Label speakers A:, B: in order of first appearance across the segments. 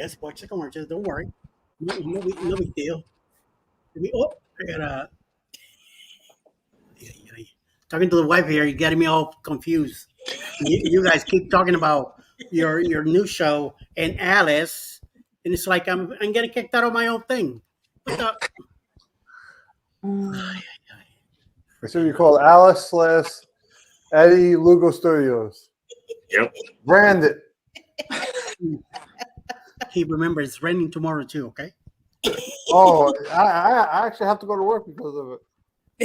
A: Yes, watch the commercials. Don't worry. No big deal. I gotta. Talking to the wife here, you're getting me all confused. You guys keep talking about your new show and Alice, and it's like I'm getting kicked out of my own thing. What the?
B: It should be called Alice / Eddie Lugo Studios.
C: Yep.
B: Brand it.
A: He remembers it's raining tomorrow too. Okay.
B: Oh, I actually have to go to work because of it.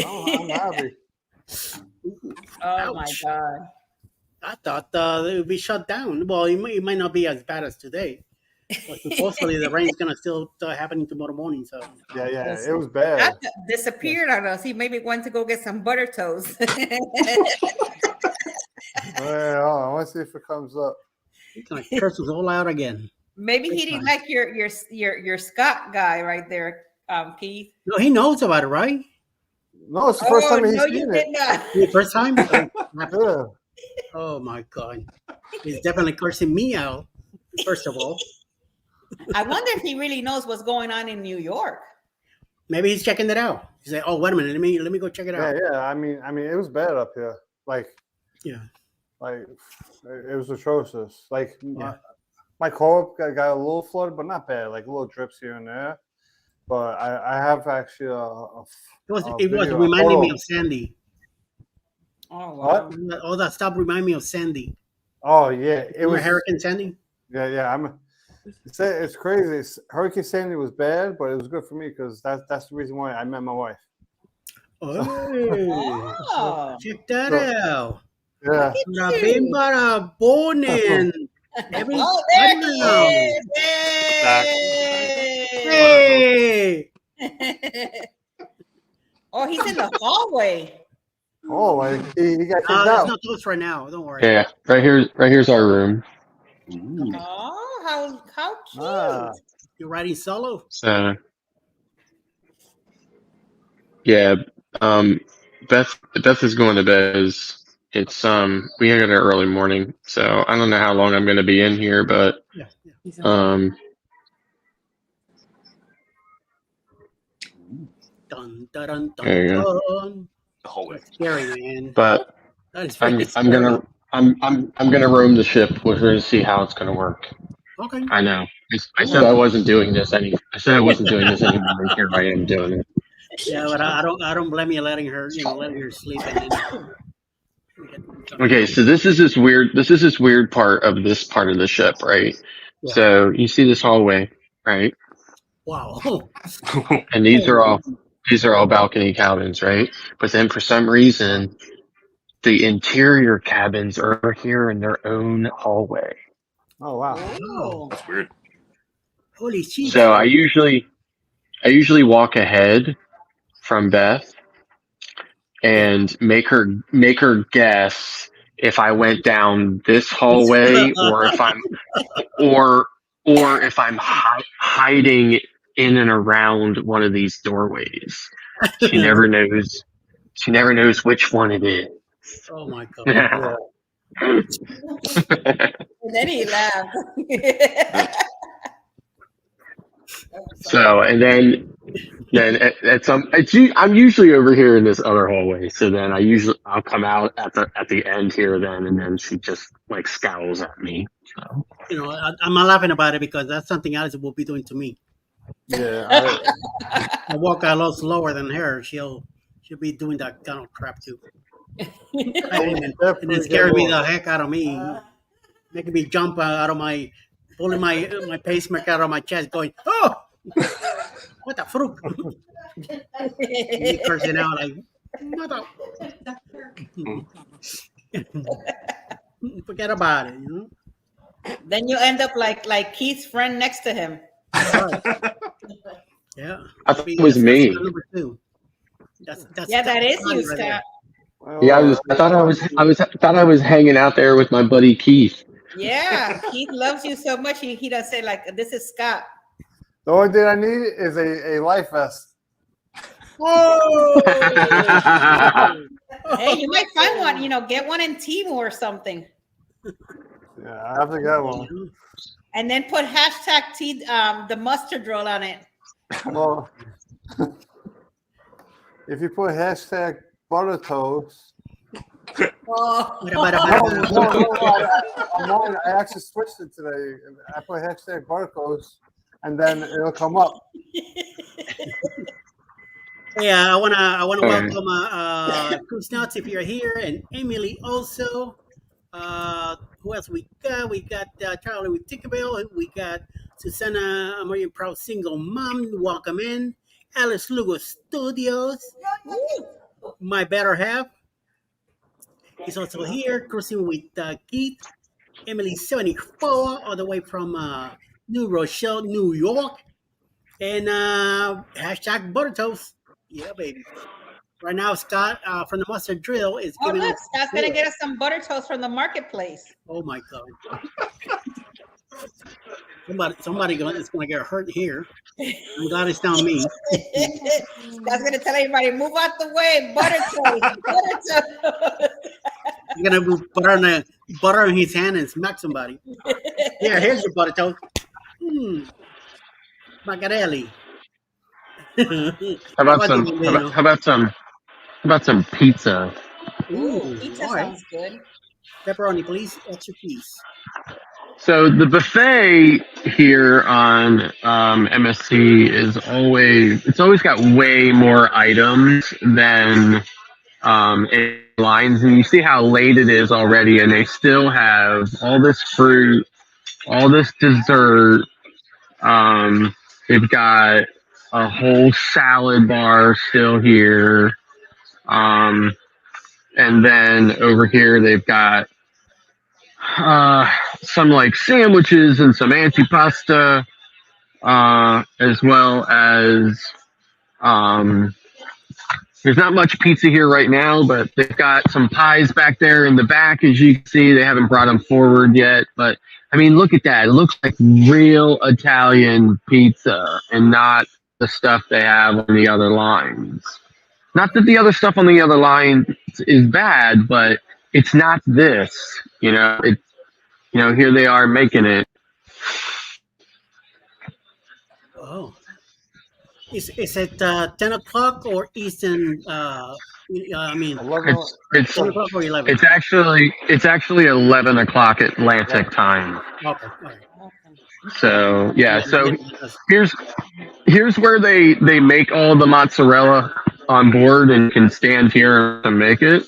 B: I'm happy.
D: Oh my God.
A: I thought it would be shut down. Well, it might not be as bad as today. But supposedly the rain's gonna still happening tomorrow morning. So
B: Yeah, it was bad.
D: Disappeared on us. He maybe went to go get some butter toast.
B: Well, I want to see if it comes up.
A: he's gonna curse us all out again.
D: Maybe he didn't like your Scott guy right there, Keith.
A: No, he knows about it, right?
B: No, it's the first time he's
D: no,
B: seen
D: you
B: it.
D: did not.
A: The first time.
B: Yeah.
A: Oh my God, he's definitely cursing me out. First of all,
D: I wonder if he really knows what's going on in New York.
A: maybe he's checking it out. He's like, "Oh, wait a minute, let me go check it out."
B: Yeah. I mean, it was bad up here. Like it was atrocious. Like my co-op got a little flooded, but not bad. Like little drips here and there. But I have actually
A: it was reminding me of Sandy.
D: Oh wow!
B: What?
A: All that stuff reminded me of Sandy.
B: Oh yeah, it was
A: Hurricane Sandy.
B: Yeah. It's crazy. Hurricane Sandy was bad, but it was good for me because that's the reason why I met my wife.
D: Oh.
A: Check that out.
B: Yeah.
A: La bimba bonin.
D: Oh, there he is!
A: Hey!
D: Oh, he's in the hallway.
B: Oh, like he got kicked
A: It's
B: out.
A: not close right now. Don't worry.
C: Yeah, right here's our room.
D: Oh, how cute!
A: You're riding solo.
C: So yeah, Beth is going to bed. It's we got an early morning, so I don't know how long I'm going to be in here, but
A: Dun, dun, dun,
C: there you go.
A: dun.
E: The hallway.
A: That's scary, man.
C: But
A: That is
C: I'm
A: freaking scary.
C: gonna roam the ship. We're going to see how it's going to work.
A: Okay.
C: I know. I said I wasn't doing this anymore. And here I am doing it.
A: Yeah, but I don't blame you letting her sleep.
C: Okay, so this is this weird part of the ship, right?
A: Yeah.
C: So you see this hallway, right?
A: Wow.
C: And these are all balcony cabins, right? But then for some reason, the interior cabins are here in their own hallway.
B: Oh wow.
D: Oh.
E: That's weird.
A: Holy shit.
C: So I usually walk ahead from Beth and make her guess if I went down this hallway or if I'm hiding in and around one of these doorways. She never knows. She never knows which one it is.
A: Oh my God.
B: Yeah.
D: And then he laughed.
C: So, and then I'm usually over here in this other hallway. So then I'll come out at the end here then, and then she just like scowls at me. So.
A: I'm not laughing about it because that's something Alice will be doing to me.
B: Yeah.
A: I walk a lot slower than her. She'll be doing that kind of crap too. and then scaring me the heck out of me, making me jump pulling my pacemaker out of my chest, going, "Oh, what the fruit!" Me cursing out like, "Mother." Forget about it,
D: Then you end up like Keith's friend next to him.
A: Yeah,
C: I thought it was me.
A: That's number two. That's
D: That is you,
A: right
D: Scott.
C: Yeah, I thought I was hanging out there with my buddy Keith.
D: Yeah, Keith loves you so much. He does say like, "This is Scott."
B: The only thing I need is a life vest.
A: Oh!
D: Hey, you might find one. Get one in Temu or something.
B: Yeah, I have to get one.
D: And then put hashtag the mustard roll on it.
B: Well, if you put hashtag butter toast.
D: Oh.
B: I actually switched it today. I put hashtag butter toast, and then it'll come up.
A: Yeah, I wanna welcome Cruz Nuts if you're here, and Emily also. Who else we got? We got Charlie with Tinkerbell. We got Susanna, American Proud Single Mom. Welcome in. Alice Lugo Studios. My better half. He's also here, cruising with Keith. Emily 74, all the way from New Rochelle, New York. And hashtag butter toast. Yeah, baby. Right now, Scott from the Mustard Drill is giving
D: look, Scott's going to get us some butter toast from the marketplace.
A: Oh, my God. Somebody is going to get hurt here. I'm glad it's not me.
D: Scott's going to tell everybody, move out the way, butter toast, butter toast.
A: You're going to put butter in his hand and smack somebody. Yeah, here's your butter toast. Macarelli.
C: How about some pizza?
D: Ooh, pizza sounds good.
A: Pepperoni, please. Extra piece.
C: So the buffet here on MSC it's always got way more items than lines, and you see how late it is already, and they still have all this fruit, all this dessert. They've got a whole salad bar still here. And then over here they've got some like sandwiches and some antipasta, as well as there's not much pizza here right now, but they've got some pies back there in the back. As you can see, they haven't brought them forward yet, but I mean, look at that. It looks like real Italian pizza and not the stuff they have on the other lines. Not that the other stuff on the other line is bad, but it's not this. Here they are making it.
A: Oh. Is it 10 o'clock or Eastern?
C: It's
A: 10 o'clock or 11?
C: It's actually 11 o'clock Atlantic time.
A: Okay. All right.
C: So yeah, so here's where they make all the mozzarella on board and can stand here and make it.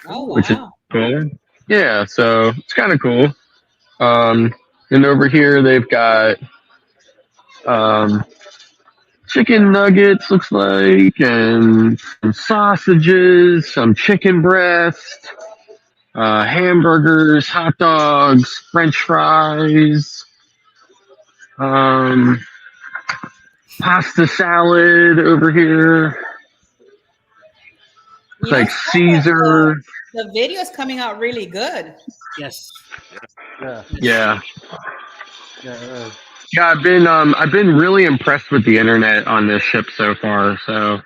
D: Oh, wow.
C: Which is cool. Yeah, so it's kind of cool. And over here they've got chicken nuggets, looks like, and some sausages, some chicken breast, hamburgers, hot dogs, French fries, pasta salad over here. Looks like Caesar.
D: The video's coming out really good.
A: Yes.
C: Yeah. Yeah, I've been really impressed with the internet on this ship so far. So,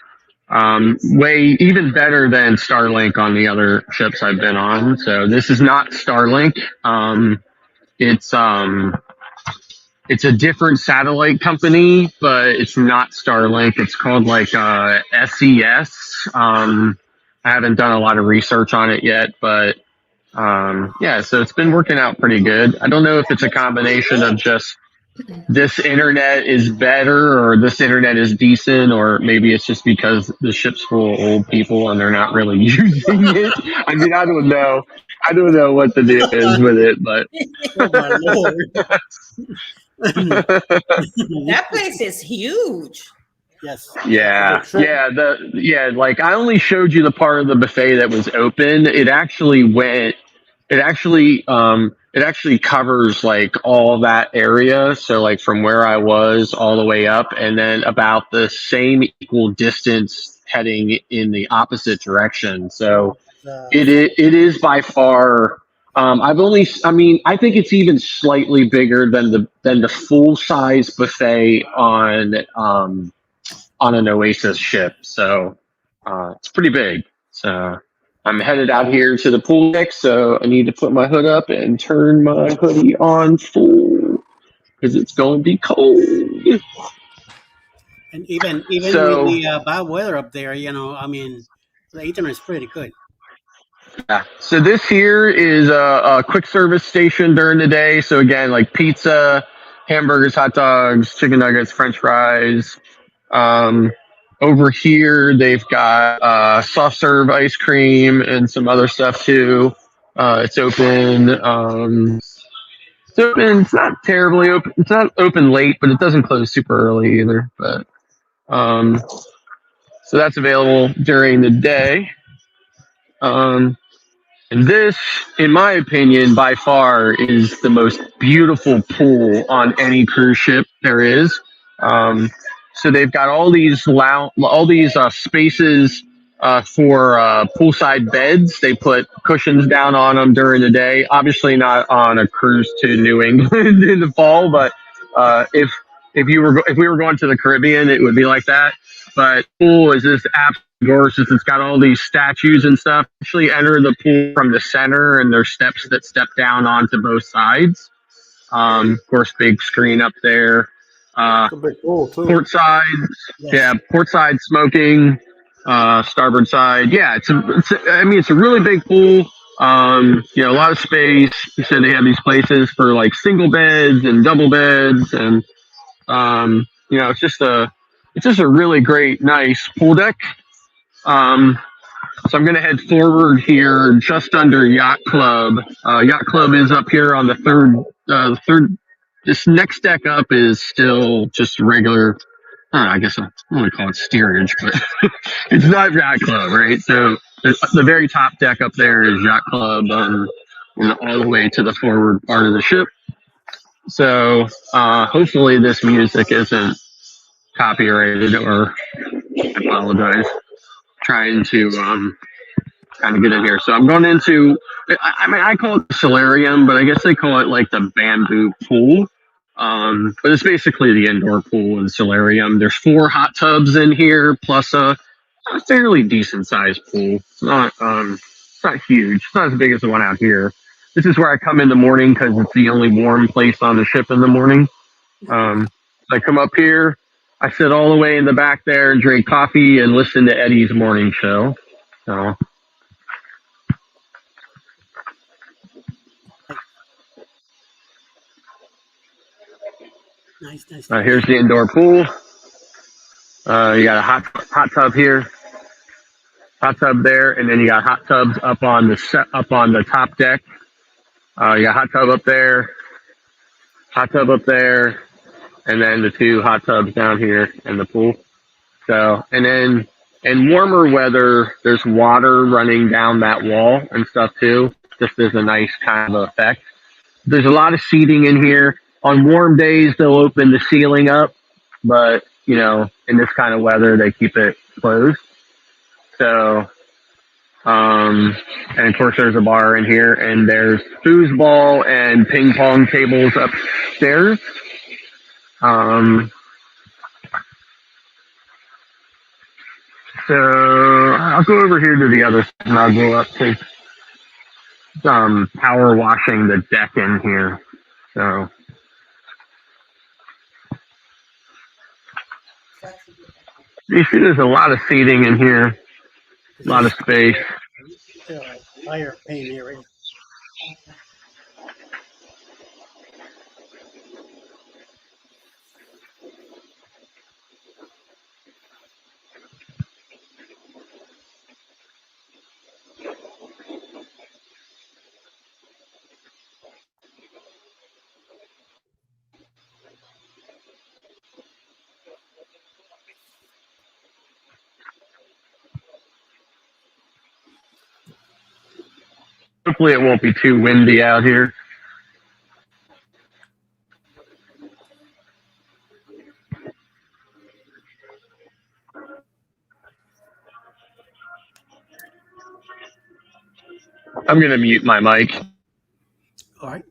C: way even better than Starlink on the other ships I've been on. So this is not Starlink. It's a different satellite company, but it's not Starlink. It's called like SES. I haven't done a lot of research on it yet, but yeah. So it's been working out pretty good. I don't know if it's a combination of just this internet is better or this internet is decent, or maybe it's just because the ship's full of old people and they're not really using it. I mean, I don't know. I don't know what the deal is with it, but
A: Oh my Lord.
D: That place is huge.
A: Yes.
C: yeah. Like I only showed you the part of the buffet that was open. It actually covers like all that area. So like from where I was all the way up, and then about the same equal distance heading in the opposite direction. So it is by far. I think it's even slightly bigger than the full size buffet on an Oasis ship. So it's pretty big. So I'm headed out here to the pool deck, so I need to put my hood up and turn my hoodie on full. because it's going to be cold.
A: And even
C: So-
A: with the bad weather up there, I mean, the internet is pretty good.
C: Yeah. So this here is a quick service station during the day. So again, like pizza, hamburgers, hot dogs, chicken nuggets, French fries. Over here, they've got soft serve ice cream and some other stuff too. It's open. It's open. It's not terribly open. It's not open late, but it doesn't close super early either. But so that's available during the day. And this, in my opinion, by far is the most beautiful pool on any cruise ship there is. So they've got all these spaces for poolside beds. They put cushions down on them during the day. Obviously, not on a cruise to New England in the fall, but if we were going to the Caribbean, it would be like that. But pool is just absolutely gorgeous. It's got all these statues and stuff. Actually, enter the pool from the center, and there's steps that step down onto both sides. Of course, big screen up there.
B: It's a big pool too.
C: Port side,
A: Yes.
C: port side smoking, starboard side. Yeah, it's a really big pool. A lot of space. You said they have these places for like single beds and double beds, and it's just a really great, nice pool deck. So I'm going to head forward here just under Yacht Club. Yacht Club is up here on the third. This next deck up is still just regular. I guess I want to call it steerage, but it's not Yacht Club, right? So the very top deck up there is Yacht Club, and all the way to the forward part of the ship. So hopefully this music isn't copyrighted, or I apologize. Trying to kind of get in here. So I'm going into, I call it the solarium, but I guess they call it like the bamboo pool. But it's basically the indoor pool and solarium. There's 4 hot tubs in here, plus a fairly decent sized pool. It's not huge. It's not as big as the one out here. This is where I come in the morning because it's the only warm place on the ship in the morning. I come up here, I sit all the way in the back there and drink coffee and listen to Eddie's morning show. So
A: Nice.
C: here's the indoor pool. You got a hot tub here, hot tub there, and then you got hot tubs up on the top deck. You got hot tub up there, and then the 2 hot tubs down here in the pool. So, and then in warmer weather, there's water running down that wall and stuff too. Just as a nice kind of effect. There's a lot of seating in here. On warm days, they'll open the ceiling up, but in this kind of weather, they keep it closed. So, and of course, there's a bar in here, and there's foosball and ping pong tables upstairs. So I'll go over here to the other side, and I'll go up to power washing the deck in here. So you see there's a lot of seating in here, a lot of space.
A: Higher pain area.
C: Hopefully it won't be too windy out here. I'm going to mute my mic.
A: All right.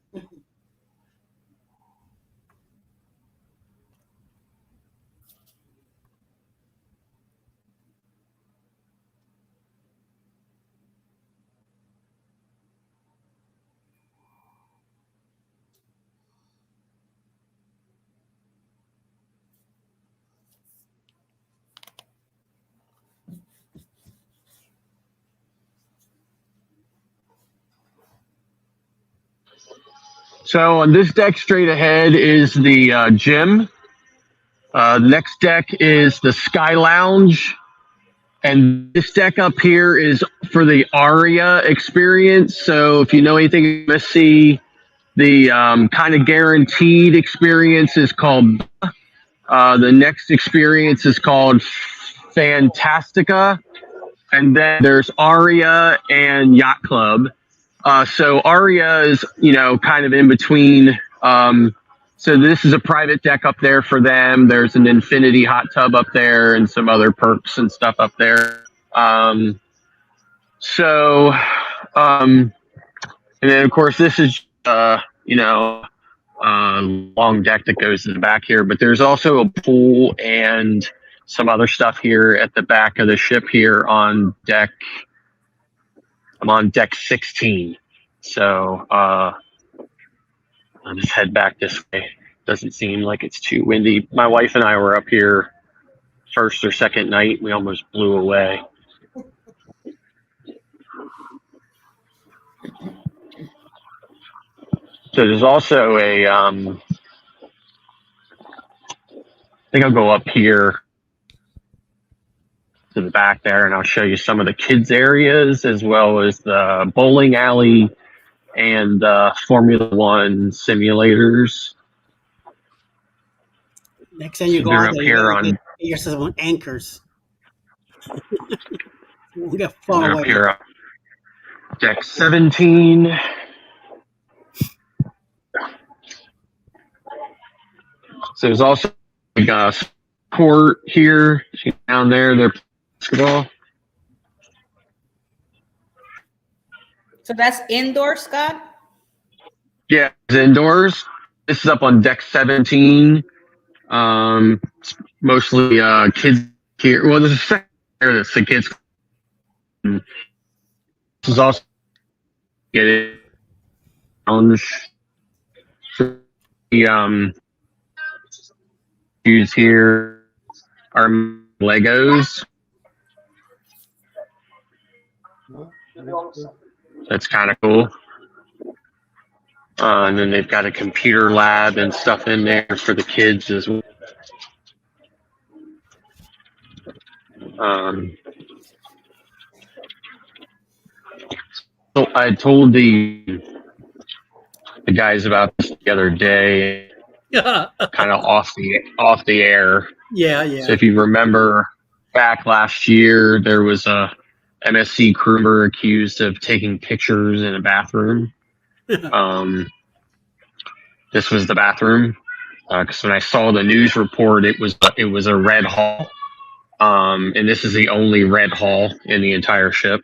C: So on this deck straight ahead is the gym. The next deck is the Sky Lounge. And this deck up here is for the Aria experience. So if you know anything about MSC, the kind of guaranteed experience is called, the next experience is called Fantastica. And then there's Aria and Yacht Club. So Aria is, kind of in between. So this is a private deck up there for them. There's an infinity hot tub up there and some other perks and stuff up there. And then of course this is, long deck that goes in the back here, but there's also a pool and some other stuff here at the back of the ship here on deck. I'm on deck 16. So, I'll just head back this way. Doesn't seem like it's too windy. My wife and I were up here first or second night. We almost blew away. So there's also a, I think I'll go up here to the back there and I'll show you some of the kids areas as well as the bowling alley and Formula One simulators.
A: Next time you go
C: They're
A: out
C: up
A: there,
C: here
A: you
C: on
A: get yourself on anchors. You get far
C: they're
A: away.
C: up here on deck 17. So there's also a court here. See down there, they're basketball.
D: So that's indoor, Scott?
C: Yeah, it's indoors. This is up on deck 17. It's mostly kids here. Well, there's a second there that's the kids. This is also get it on the use here are Legos. That's kind of cool. And then they've got a computer lab and stuff in there for the kids as well. So I told the guys about this the other day, kind of off the air.
A: Yeah.
C: So if you remember back last year, there was a MSC crew member accused of taking pictures in a bathroom. This was the bathroom. Because when I saw the news report, it was a red hall. And this is the only red hall in the entire ship.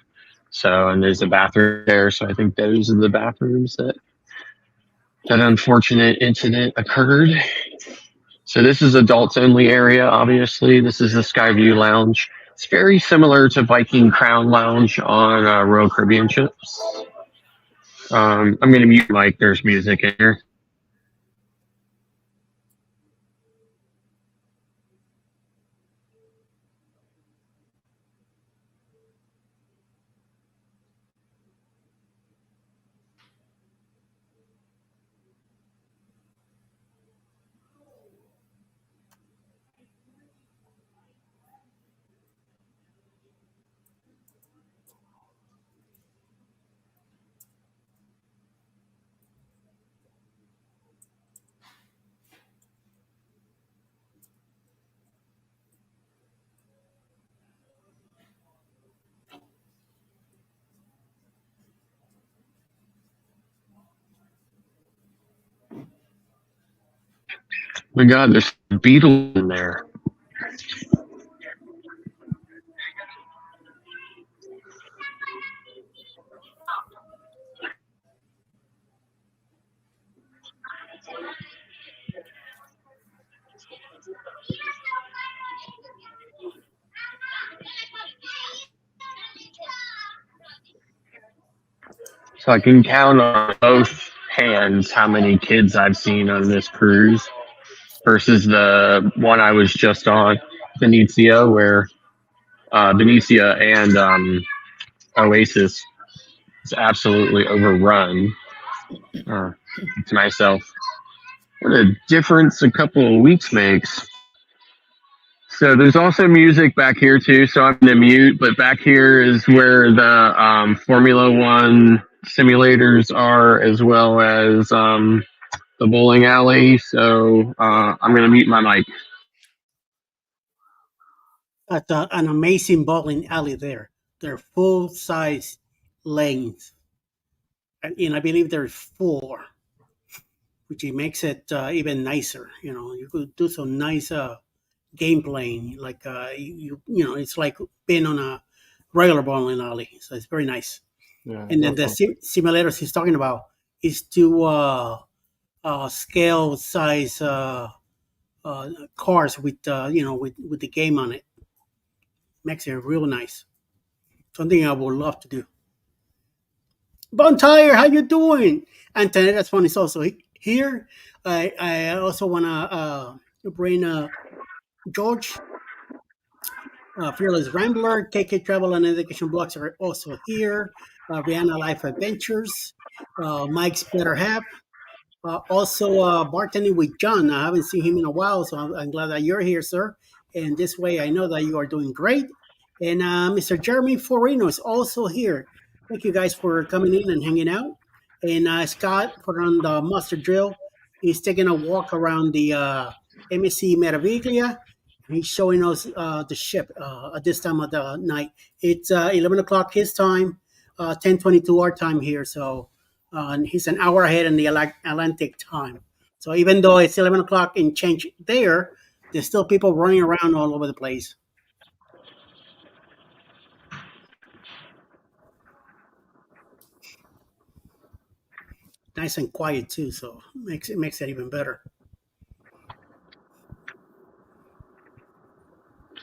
C: So, and there's a bathroom there. So I think those are the bathrooms that unfortunate incident occurred. So this is adults only area, obviously. This is the Skyview Lounge. It's very similar to Viking Crown Lounge on Royal Caribbean ships. I'm going to mute mic. There's music in here. Oh my God, there's a beetle in there. So I can count on both hands how many kids I've seen on this cruise versus the one I was just on, Benicia, where Benicia and Oasis is absolutely overrun. To myself, what a difference a couple of weeks makes. So there's also music back here too. So I'm going to mute, but back here is where the Formula One simulators are, as well as the bowling alley. So I'm going to mute my mic.
A: At an amazing bowling alley there. They're full size lanes, and I believe there's 4, which makes it even nicer. You know, you could do some nice game playing, like it's like being on a regular bowling alley. So it's very nice.
B: Yeah,
A: and then the simulators he's talking about is to scale size cars with with the game on it. Makes it real nice. Something I would love to do. Bonfire, how you doing? Antonetta's phone is also here. I also want to bring George, Fearless Rambler, KK Travel and Education Blogs are also here. Rihanna Life Adventures, Mike's Better Half. Also, bartending with John. I haven't seen him in a while, so I'm glad that you're here, sir. And this way I know that you are doing great. And Mr. Jeremy Forino is also here. Thank you guys for coming in and hanging out. And Scott on the Master Drill. He's taking a walk around the MSC Meraviglia. He's showing us the ship at this time of the night. It's 11 o'clock his time, 10:22 our time here. So he's an hour ahead in the Atlantic time. So even though it's 11 o'clock and change there's still people running around all over the place. Nice and quiet too, so makes it even better.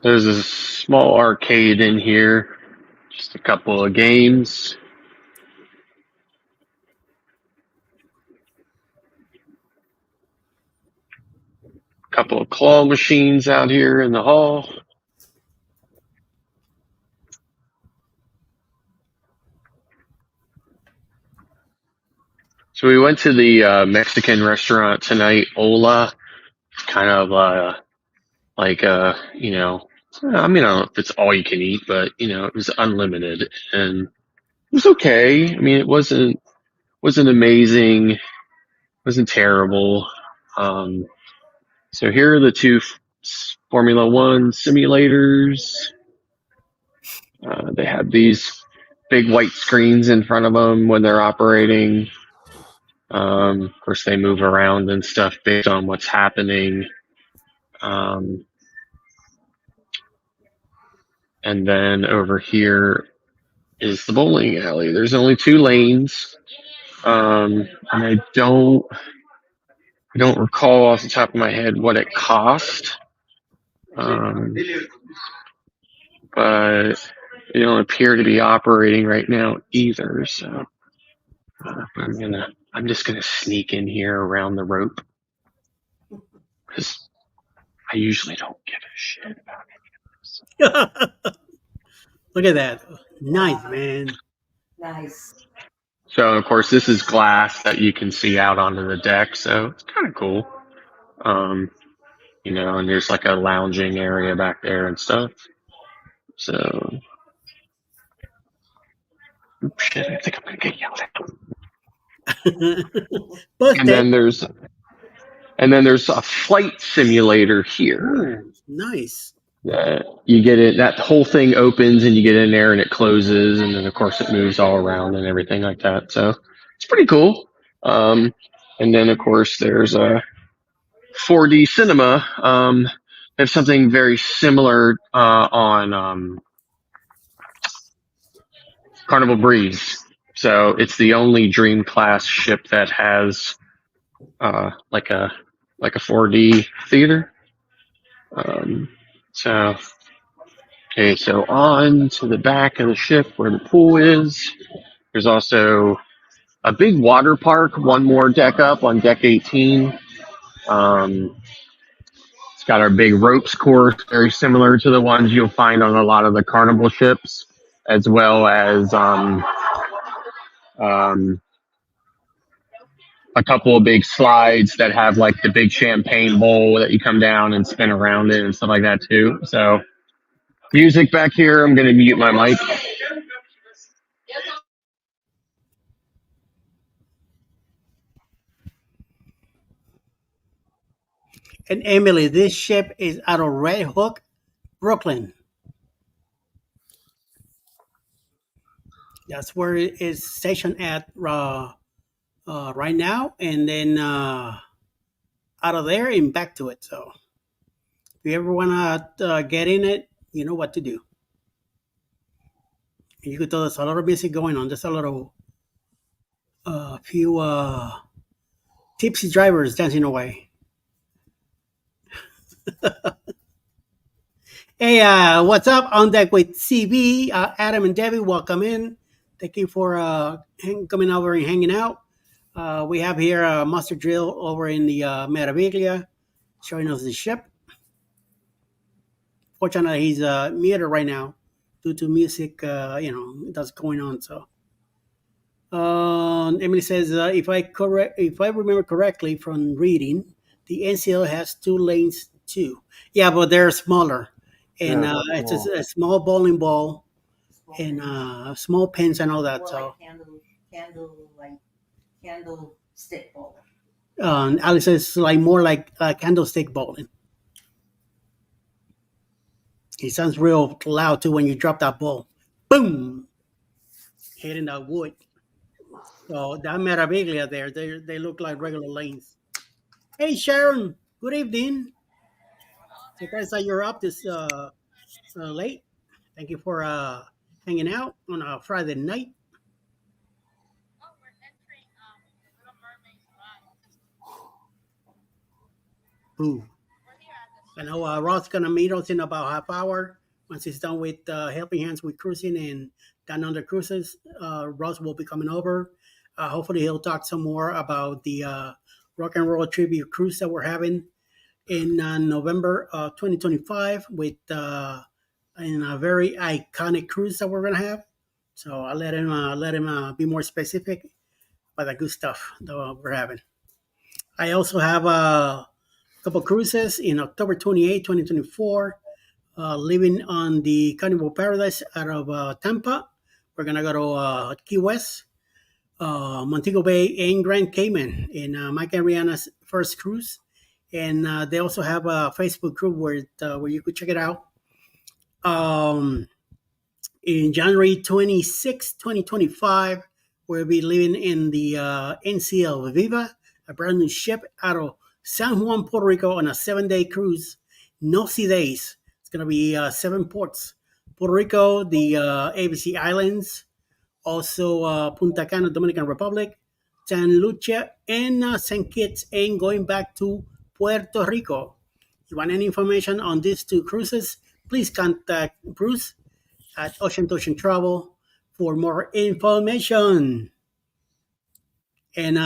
C: There's a small arcade in here, just a couple of games. A couple of claw machines out here in the hall. So we went to the Mexican restaurant tonight, Ola. Kind of like I don't know if it's all you can eat, but it was unlimited and it was okay. I mean, it wasn't amazing, wasn't terrible. So here are the 2 Formula One simulators. They have these big white screens in front of them when they're operating. Of course, they move around and stuff based on what's happening. And then over here is the bowling alley. There's only 2 lanes. And I don't recall off the top of my head what it cost. But they don't appear to be operating right now either. So I'm just gonna sneak in here around the rope because I usually don't give a shit about any
A: of this. Look at that. Nice, man.
D: Nice.
C: So, of course, this is glass that you can see out onto the deck, so it's kind of cool. And there's like a lounging area back there and stuff. So, shit, I think I'm gonna get yelled at. And then there's a flight simulator here.
A: Ooh, nice.
C: You get it. That whole thing opens and you get in there and it closes, and then of course it moves all around and everything like that. So it's pretty cool. And then of course there's a 4D cinema. They have something very similar on Carnival Breeze. So it's the only Dream class ship that has like a 4D theater. So on to the back of the ship where the pool is. There's also a big water park, one more deck up on deck 18. It's got our big ropes course, very similar to the ones you'll find on a lot of the Carnival ships, as well as a couple of big slides that have like the big champagne bowl that you come down and spin around it and stuff like that too. So music back here. I'm going to mute my mic.
A: And Emily, this ship is out of Red Hook, Brooklyn. That's where it is stationed at right now, and then out of there and back to it. So if you ever want to get in it, you know what to do. And you could tell there's a lot of music going on. There's a little few tipsy drivers dancing away. Hey, what's up? On deck with CB, Adam and Debbie, welcome in. Thank you for coming over and hanging out. We have here Master Drill over in the Meraviglia showing us the ship. Fortunately, he's muted right now due to music, that's going on. So, Emily says, if I remember correctly from reading, the NCL has 2 lanes too. Yeah, but they're smaller, and it's a small bowling ball and small pins and all that.
D: More
A: So,
D: like candlestick bowling.
A: Alex says like more like candlestick bowling. It sounds real loud too when you drop that ball. Boom! Hitting that wood. So that Meraviglia there, they look like regular lanes. Hey Sharon, good evening. Surprised that you're up this late. Thank you for hanging out on a Friday night. Ooh. I know Ross gonna meet us in about half hour. Once he's done with helping hands with cruising and Down Under Cruises, Ross will be coming over. Hopefully he'll talk some more about the rock and roll tribute cruise that we're having in November 2025 with in a very iconic cruise that we're gonna have. So I'll let him be more specific about the good stuff that we're having. I also have a couple cruises in October 28, 2024, leaving on the Carnival Paradise out of Tampa. We're going to go to Key West, Montego Bay, and Grand Cayman in Mike and Rihanna's first cruise. And they also have a Facebook group where you could check it out. In January 26, 2025, we'll be leaving in the NCL Viva, a brand new ship out of San Juan, Puerto Rico on a 7-day cruise. No sea days. It's going to be 7 ports. Puerto Rico, the ABC Islands, also Punta Cana, Dominican Republic, San Lucia, and St. Kitts, and going back to Puerto Rico. If you want any information on these 2 cruises, please contact Bruce at Ocean to Ocean Travel for more information. And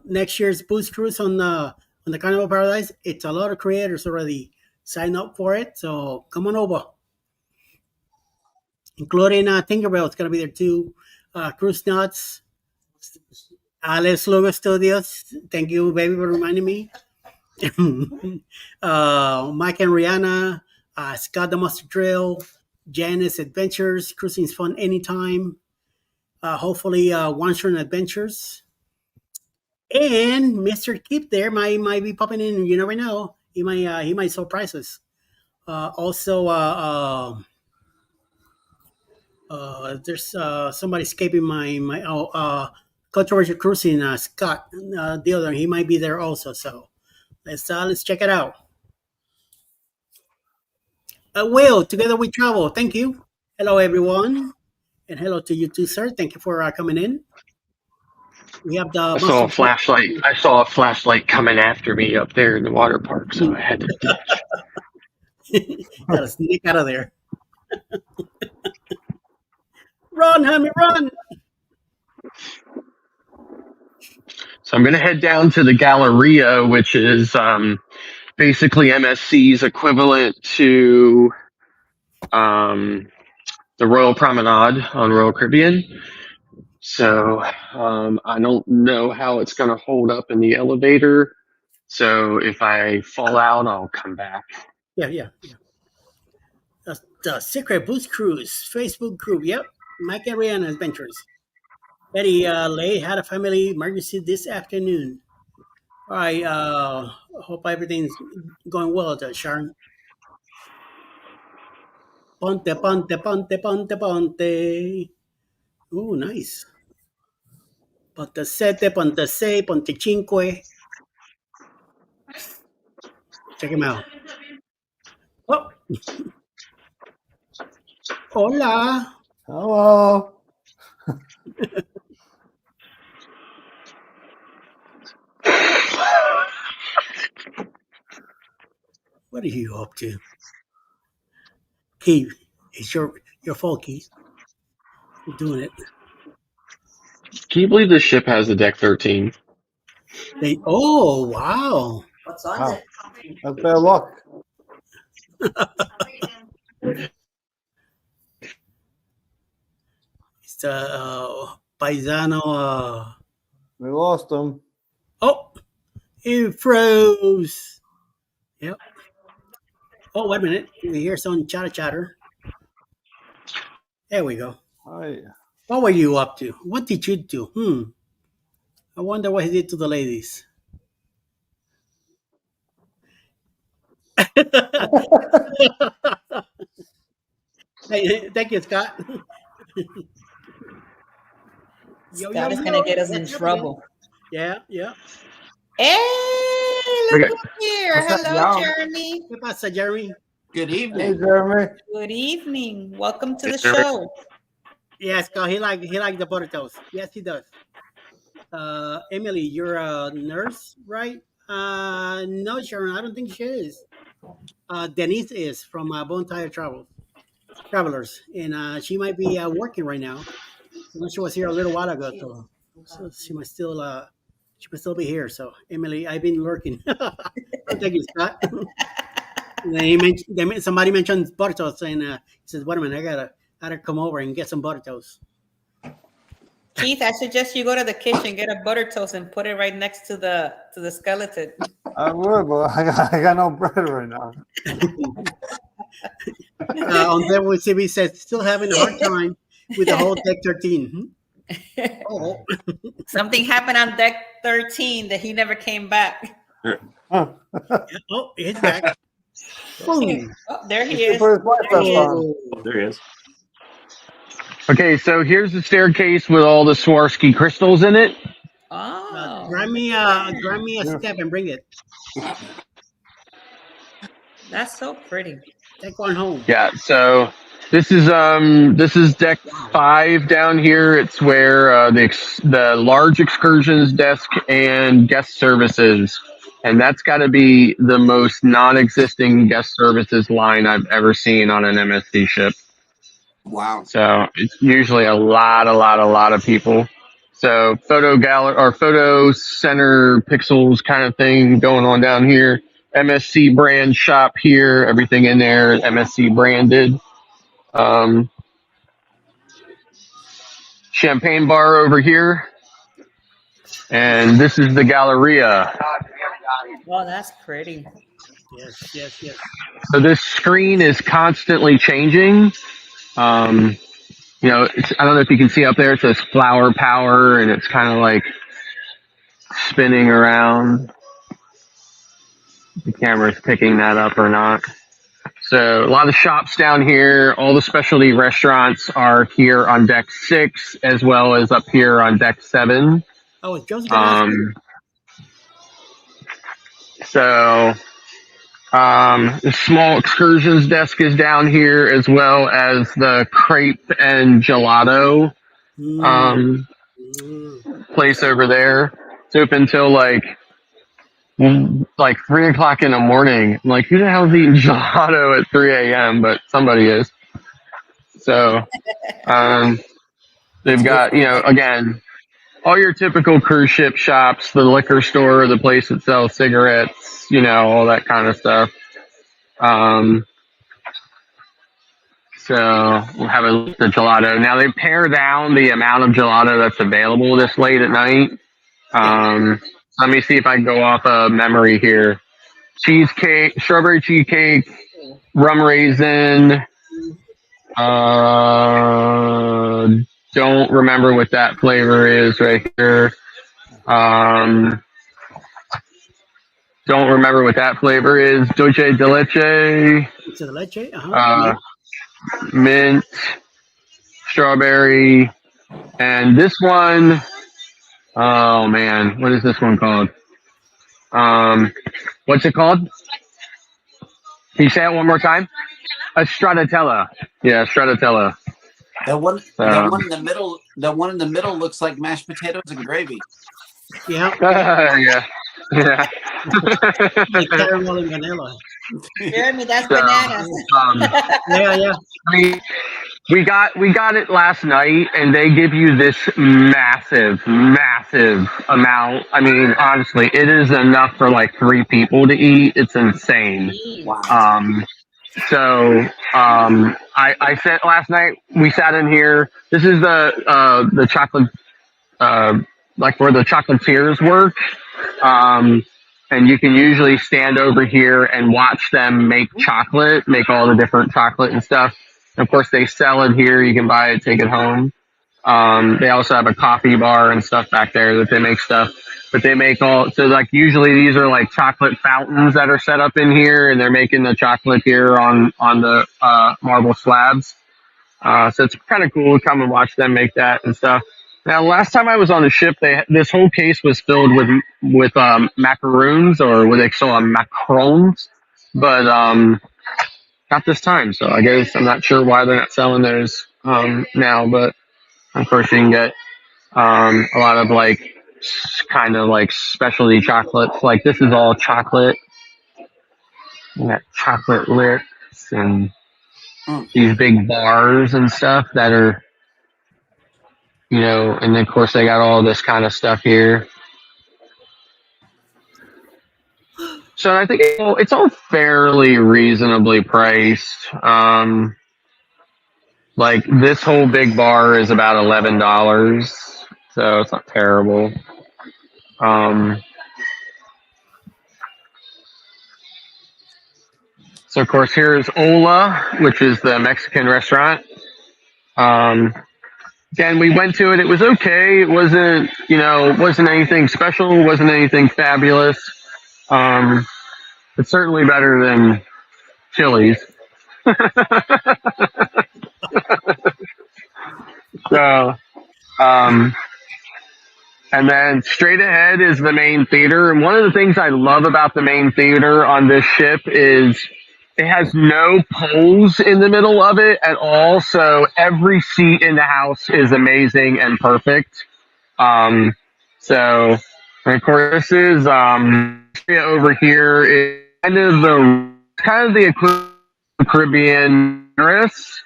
A: next year's boost cruise on the Carnival Paradise, it's a lot of creators already signed up for it. So come on over, including Tinkerbell. It's gonna be there too. Cruise Nuts, Alex Lugo Studios. Thank you, baby, for reminding me. Mike and Rihanna, Scott the Master Drill, Janice Adventures. Cruising is fun anytime. Hopefully, One Short Adventures. And Mr. Keep there might be popping in. You never know. He might surprise us. Also, there's somebody escaping my controversial cruising. Scott, the other, he might be there also. So let's check it out. Will, together we travel. Thank you. Hello, everyone, and hello to you too, sir. Thank you for coming in. We have the.
C: I saw a flashlight. I saw a flashlight coming after me up there in the water park, so I had to ditch.
A: Gotta sneak out of there. Run, Hammy, run!
C: So I'm going to head down to the Galleria, which is basically MSC's equivalent to the Royal Promenade on Royal Caribbean. So I don't know how it's going to hold up in the elevator. So if I fall out, I'll come back.
A: Yeah. The Secret Boost Cruise Facebook group. Yep. Mike and Rihanna Adventures. Betty Lay had a family emergency this afternoon. All right. Hope everything's going well, Sharon. Ponte. Ooh, nice. Ponte 7, Ponte 6, Ponte 5. Check him out. Oh. Hola.
B: Hello.
A: What are you up to? Keith, it's your fault, Keith. You're doing it.
C: Can you believe this ship has a deck 13?
A: Oh, wow.
D: What's on
B: Wow.
D: it?
B: That's bad luck.
A: It's the Paisano.
B: We lost him.
A: Oh, it froze. Yep. Oh, wait a minute. We hear some chatter. There we go.
B: Hi.
A: What were you up to? What did you do? I wonder what he did to the ladies. Hey, thank you, Scott.
D: Scott is gonna get us in trouble.
A: Yeah.
D: Hey, look
C: Okay.
D: who's here.
E: What's up,
D: Hello,
E: y'all?
D: Jeremy.
A: ¿Qué pasa, Jeremy?
E: Good
B: Hey,
E: evening.
B: Jeremy.
D: Good evening. Welcome to the
C: Hey, Jeremy.
D: show.
A: Yes, Scott. He like the butter toast. Yes, he does. Emily, you're a nurse, right? No, Sharon, I don't think she is. Denise is from Bonfire Travelers, and she might be working right now. She was here a little while ago, so she might still be here. So, Emily, I've been lurking. Thank you, Scott. And then somebody mentioned butter toast, and he says, "Wait a minute, I gotta come over and get some butter toast."
D: Keith, I suggest you go to the kitchen, get a butter toast, and put it right next to the skeleton.
B: I would, but I got no bread right now.
A: On Devil CB says, still having a hard time with the whole Deck 13. Oh,
D: Something happened on deck 13 that he never came back.
B: Huh.
A: oh, he's back. Boom.
D: Oh, there he
B: He
D: is.
B: put his life
D: There he
B: vest
D: is.
B: on.
F: Oh, there he is.
C: Okay, so here's the staircase with all the Swarovski crystals in it.
D: Oh,
A: Grab me a step and bring it.
D: that's so pretty.
A: Take one home.
C: Yeah, so this is deck 5 down here. It's where the large excursions desk and guest services, and that's got to be the most non-existing guest services line I've ever seen on an MSC ship.
E: Wow.
C: So it's usually a lot of people. So photo gallery or photo center pixels kind of thing going on down here. MSC brand shop here, everything in there MSC branded. Champagne bar over here. And this is the Galleria.
D: Oh, that's pretty.
A: Yes.
C: So this screen is constantly changing. You know, I don't know if you can see up there, it says flower power, and it's kind of like spinning around. The camera's picking that up or not. So a lot of shops down here. All the specialty restaurants are here on deck 6, as well as up here on deck 7.
A: Oh, it's Josie gonna ask you.
C: So the small excursions desk is down here, as well as the crepe and gelato place over there. It's open till like 3 o'clock in the morning. I'm like, who the hell's eating gelato at 3 a.m.? But somebody is. So they've got, you know, again, all your typical cruise ship shops, the liquor store, the place that sells cigarettes, you know, all that kind of stuff. So we'll have a gelato. Now they pare down the amount of gelato that's available this late at night. Let me see if I can go off of memory here. Cheesecake, strawberry cheesecake, rum raisin. Don't remember what that flavor is right here. Don't remember what that flavor is. Dulce de leche.
A: It's a leche. Uh-huh.
C: Mint, strawberry, and this one. Oh man, what is this one called? What's it called? Can you say it one more time? A stracciatella. Yeah, stracciatella.
E: The one in the middle. The one in the middle looks like mashed potatoes and gravy.
A: Yeah.
C: Yeah. Yeah.
A: Like caramel and vanilla.
D: Jeremy, that's bananas.
A: Yeah.
C: We got it last night, and they give you this massive amount. I mean, honestly, it is enough for like 3 people to eat. It's insane.
E: Wow.
C: I said last night we sat in here. This is the chocolate, like where the chocolatiers work. And you can usually stand over here and watch them make chocolate, make all the different chocolate and stuff. And of course, they sell it here. You can buy it, take it home. They also have a coffee bar and stuff back there that they make stuff. But they make like usually these are like chocolate fountains that are set up in here, and they're making the chocolate here on the marble slabs. So it's kind of cool to come and watch them make that and stuff. Now, last time I was on the ship, this whole case was filled with macaroons, or what they call them, macarons, but not this time. So I guess I'm not sure why they're not selling those now. But of course, you can get a lot of like kind of like specialty chocolates. Like this is all chocolate. You got chocolate lips and these big bars and stuff that are. You know, and then of course they got all this kind of stuff here. So I think it's all fairly reasonably priced. Like this whole big bar is about $11, so it's not terrible. So of course here's Ola, which is the Mexican restaurant. Again, we went to it. It was okay. It wasn't, wasn't anything special. Wasn't anything fabulous. It's certainly better than Chili's. So, and then straight ahead is the main theater. And one of the things I love about the main theater on this ship is it has no poles in the middle of it at all, so every seat in the house is amazing and perfect. And of course, this is over here is kind of the equivalent of Caribbean terrace.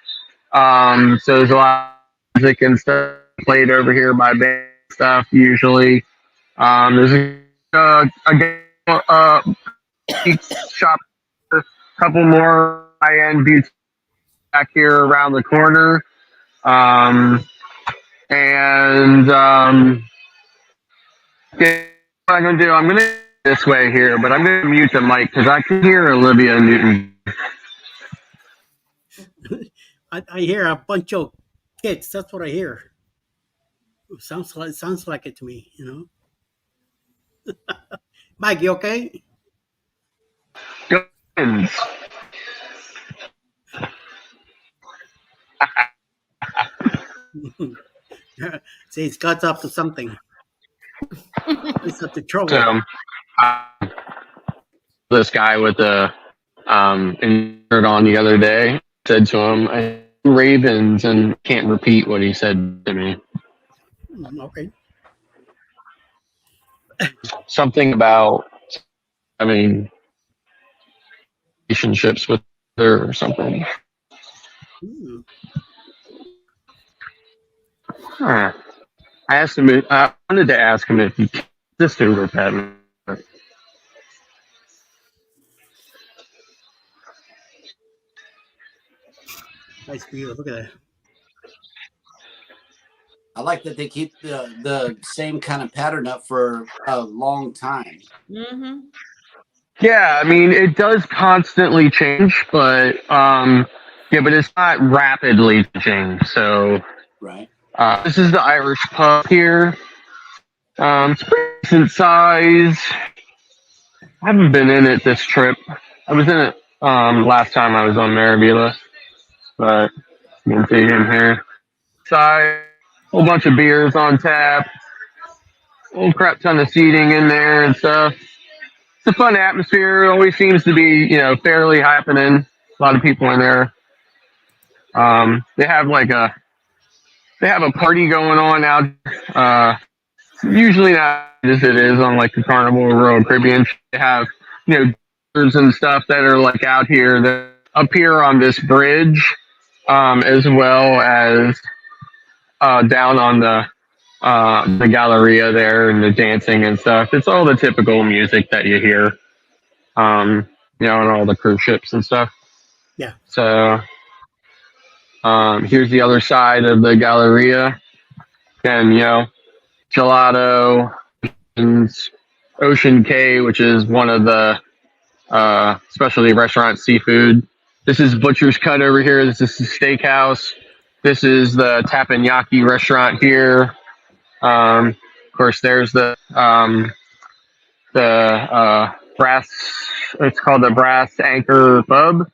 C: So there's a lot of music and stuff played over here by band stuff usually. There's a shop. Couple more high-end beauty back here around the corner. What I'm going to do, I'm going to this way here, but I'm going to mute the mic because I can hear Olivia Newton.
A: I hear a bunch of kids. That's what I hear. It sounds like it to me, Mike, you okay? See, he's got up to something. He's up to trouble.
C: So, this guy with the insert on the other day said to him, I Ravens, and can't repeat what he said to me.
A: Okay.
C: Something about, relationships with her or something. Huh. I asked him. I wanted to ask him if he this Uber pet.
A: Nice view. Look at that.
E: I like that they keep the same kind of pattern up for a long time.
D: Mm-hmm.
C: Yeah, I mean it does constantly change, but but it's not rapidly changing. So
E: Right.
C: this is the Irish pub here. It's pretty decent size. I haven't been in it this trip. I was in it last time I was on Marabila, but you can see him here. Side, whole bunch of beers on tap, whole crap ton of seating in there and stuff. It's a fun atmosphere. It always seems to be, fairly happening. A lot of people in there. They have a party going on out. Usually not as it is on like the Carnival or Royal Caribbean. They have and stuff that are like out here that up here on this bridge, as well as down on the Galleria there and the dancing and stuff. It's all the typical music that you hear, on all the cruise ships and stuff.
A: Yeah.
C: So here's the other side of the Galleria. And, gelato, Ocean K, which is one of the specialty restaurant seafood. This is Butcher's Cut over here. This is the steakhouse. This is the Teppanyaki restaurant here. Of course, there's the brass. It's called the Brass Anchor Pub,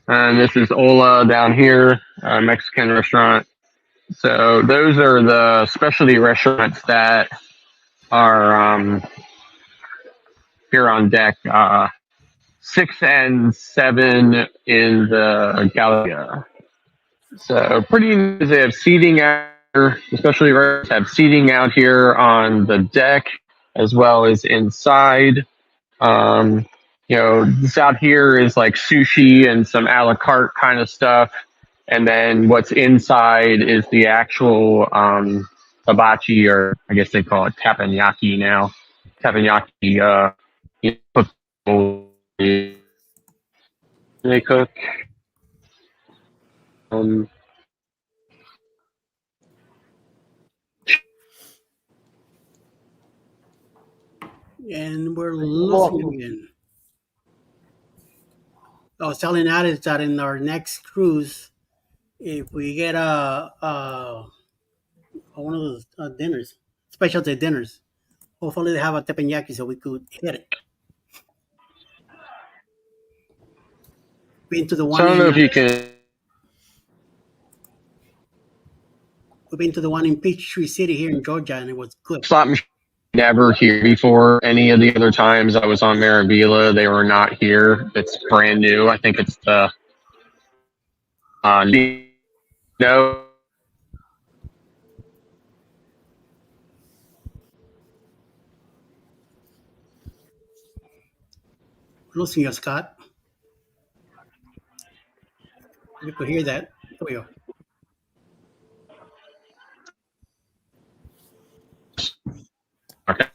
C: and this is Ola down here, Mexican restaurant. So those are the specialty restaurants that are here on deck. 6 and 7 in the Galleria. So pretty nice. They have seating out here, especially have seating out here on the deck as well as inside. This out here is like sushi and some a la carte kind of stuff. And then what's inside is the actual hibachi, or I guess they call it teppanyaki now. Teppanyaki, they cook.
A: And we're losing again. I was telling Alice that in our next cruise, if we get one of those dinners, specialty dinners, hopefully they have a teppanyaki so we could hit it. Been to the one.
C: So I don't know if you can.
A: We've been to the one in Peachtree City here in Georgia, and it was good.
C: Slot machine never here before. Any of the other times I was on Marabila, they were not here. It's brand new. I think it's the no.
A: We're losing you, Scott. You could hear that. There we go.
C: Okay.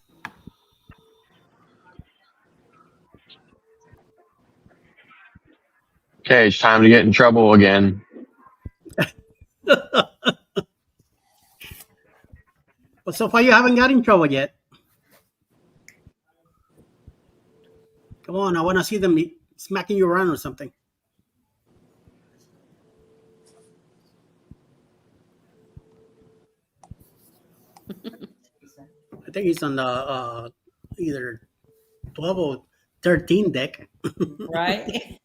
C: Okay, it's time to get in trouble again.
A: Well, so far you haven't got in trouble yet. Come on, I want to see them smacking you around or something. I think he's on the either 12 or 13 deck.
D: Right?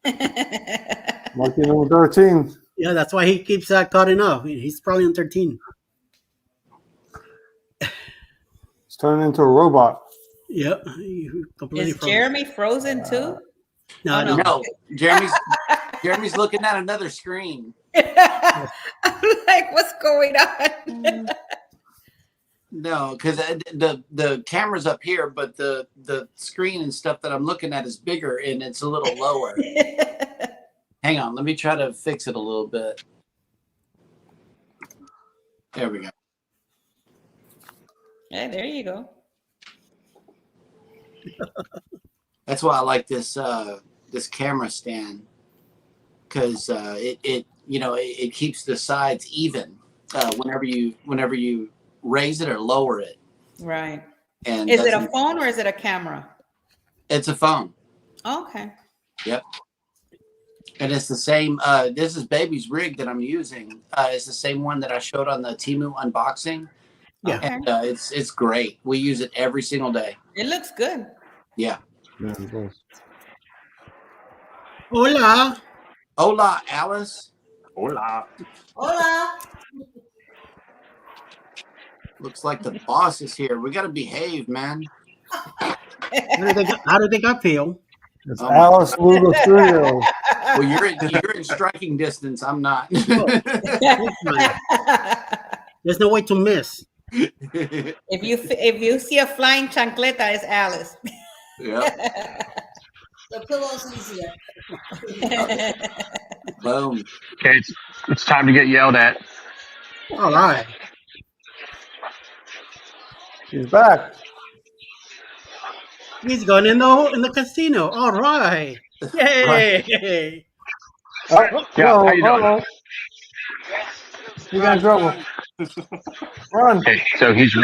B: Lucky number 13.
A: Yeah, that's why he keeps cutting off. He's probably on 13.
B: He's turning into a robot.
A: Yep. Completely
D: Is Jeremy frozen too?
A: No,
D: Oh, no.
E: No, Jeremy's looking at another screen.
D: I'm like, what's going on?
E: No, because the camera's up here, but the screen and stuff that I'm looking at is bigger and it's a little lower. Hang on, let me try to fix it a little bit. There we go.
D: Hey, there you go.
E: That's why I like this this camera stand, because it keeps the sides even whenever you raise it or lower it.
D: Right.
E: And
D: Is it a phone or is it a camera?
E: It's a phone.
D: Okay.
E: Yep. And it's the same. This is baby's rig that I'm using. It's the same one that I showed on the Temu unboxing.
A: Yeah.
D: Okay.
E: And, it's great. We use it every single day.
D: It looks good.
E: Yeah.
A: Hola.
E: Hola, Alice.
B: Hola.
D: Hola.
E: Looks like the boss is here. We got to behave, man.
A: How do they got feel?
B: It's Alice Lugo Studio.
E: Well, you're in striking distance. I'm not.
A: There's no way to miss.
D: If you see a flying chancleta, it's Alice.
E: Yeah.
D: The pillow's easier.
E: Boom.
C: Okay, it's time to get yelled at.
A: All right.
B: She's back.
A: He's gone in the casino. All right. Yay.
C: Yeah, how you doing?
B: You got in trouble. Run.
C: Okay, so he's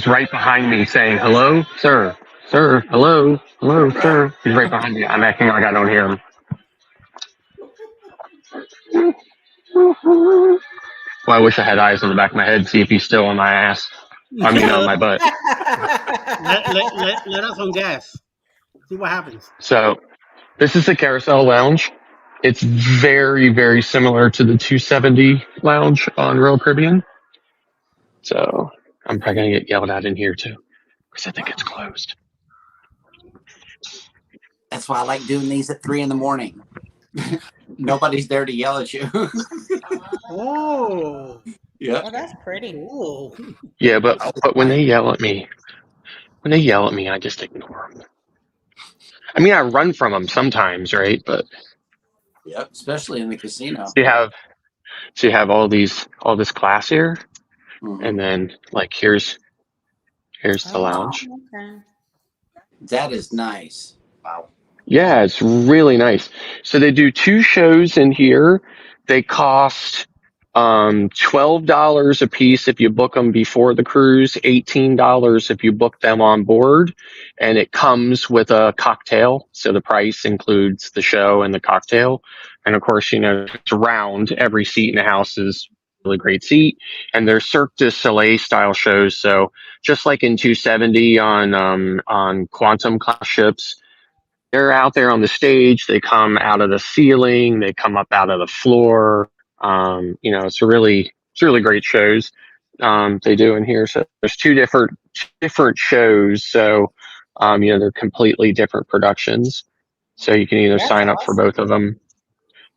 C: right behind me saying, "Hello, sir, sir, hello, sir." He's right behind me. I'm acting like I don't hear him. Well, I wish I had eyes on the back of my head to see if he's still on my ass. I mean, on my butt.
A: Let us on gas. See what happens.
C: So, this is the Carousel Lounge. It's very, very similar to the 270 Lounge on Royal Caribbean. So, I'm probably going to get yelled at in here too, because I think it's closed.
E: That's why I like doing these at 3 a.m. Nobody's there to yell at you.
A: Oh.
E: Yeah.
D: Oh, that's pretty.
A: Ooh.
C: Yeah, but when they yell at me, I just ignore them. I mean, I run from them sometimes, right? But
E: Yep. Especially in the casino.
C: you have all this class here,
E: Mhm.
C: and then like here's the lounge.
D: Okay.
E: That is nice. Wow.
C: Yeah, it's really nice. So they do 2 shows in here. They cost $12 a piece if you book them before the cruise, $18 if you book them on board, and it comes with a cocktail. So the price includes the show and the cocktail. And of course, it's round. Every seat in the house is a really great seat, and they're Cirque du Soleil style shows. So just like in 270 on Quantum class ships, they're out there on the stage. They come out of the ceiling. They come up out of the floor. It's really great shows they do in here. So there's two different shows. So they're completely different productions. So you can either sign up for both of them.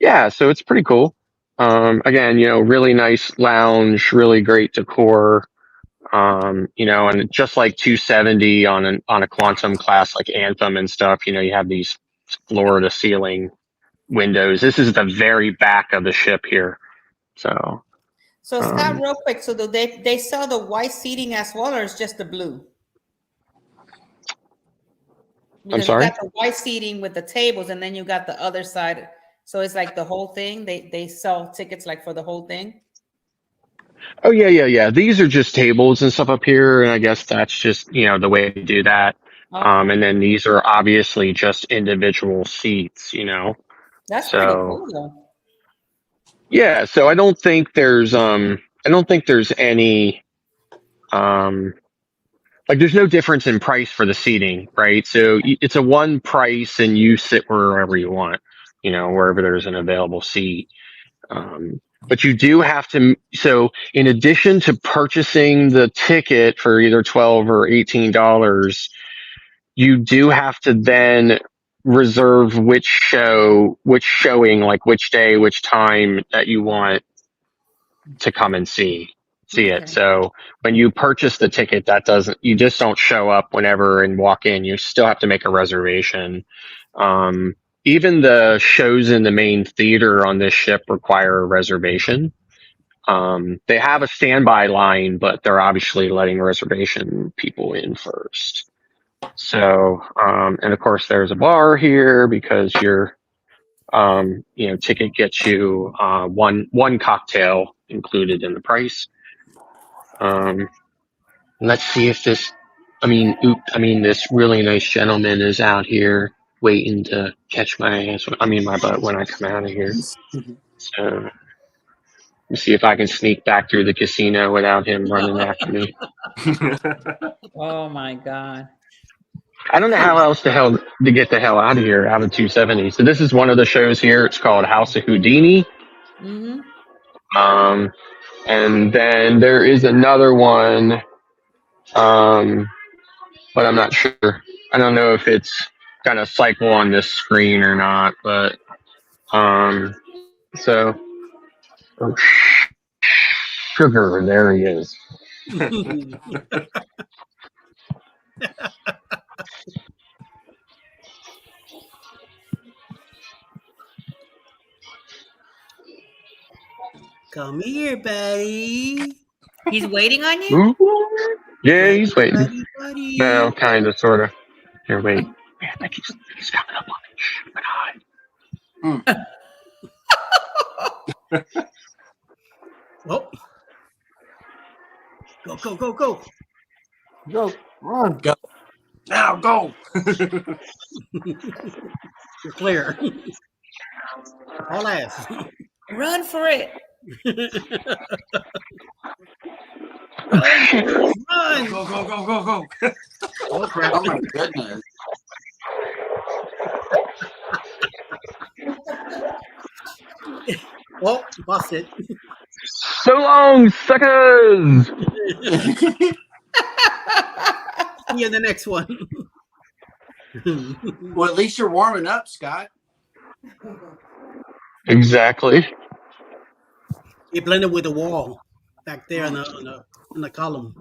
C: Yeah, so it's pretty cool. Again, really nice lounge, really great decor. And just like 270 on a Quantum class like Anthem and stuff, you have these floor to ceiling windows. This is the very back of the ship here. So
D: Scott, real quick, so do they sell the white seating as well, or is just the blue? Because
C: sorry?
D: you got the white seating with the tables, and then you got the other side. So it's like the whole thing. They sell tickets like for the whole thing.
C: Oh yeah. These are just tables and stuff up here, and I guess that's just the way to do that.
D: Okay.
C: And then these are obviously just individual seats.
D: That's pretty cool though.
C: Yeah, so I don't think there's any there's no difference in price for the seating, right? So it's a one price, and you sit wherever you want, wherever there's an available seat. But you do have to. So in addition to purchasing the ticket for either $12 or $18, you do have to then reserve which showing, like which day, which time that you want to come and see it. So when you purchase the ticket, you just don't show up whenever and walk in. You still have to make a reservation. Even the shows in the main theater on this ship require a reservation. They have a standby line, but they're obviously letting reservation people in first. So, and of course there's a bar here because you're ticket gets you one cocktail included in the price. Let's see if this. This really nice gentleman is out here waiting to catch my butt when I come out of here. So let me see if I can sneak back through the casino without him running after me.
D: Oh my God.
C: I don't know how else the hell to get the hell out of here out of 270. So this is one of the shows here. It's called House of Houdini.
D: Mm-hmm.
C: And then there is another one, but I'm not sure. I don't know if it's gonna cycle on this screen or not. But so sugar, there he is.
A: Come here, buddy.
D: He's waiting on you?
C: Ooh. Yeah, he's waiting.
A: Buddy.
C: No, kind of, sort of. Here, wait. I think he's coming up on me. Shh, but hide.
A: Oh. Go.
B: Go, run.
E: Go. Now go.
A: You're clear. All ass.
D: Run for it.
A: Run.
E: Go.
A: Oh, crap.
E: Oh my goodness.
A: Oh, busted.
C: So long, suckers!
A: See you in the next one.
E: Well, at least you're warming up, Scott.
C: Exactly.
A: It blended with the wall back there in the column.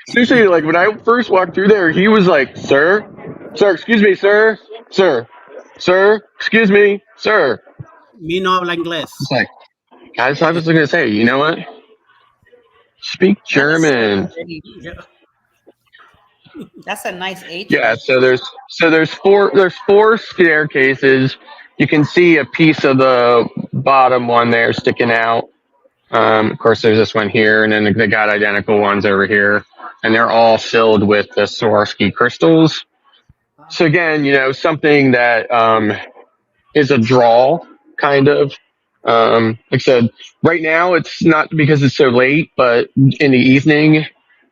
C: Seriously, like when I first walked through there, he was like, "Sir, excuse me, sir, excuse me, sir."
A: Me no habla inglés.
C: It's like, guys, I was going to say, you know what? Speak German.
A: Yeah.
D: That's a nice age.
C: Yeah. So there's four staircases. You can see a piece of the bottom one there sticking out. Of course, there's this one here, and then they got identical ones over here, and they're all filled with the Swarovski crystals. So again, something that is a draw, kind of. Like I said, right now it's not because it's so late, but in the evening,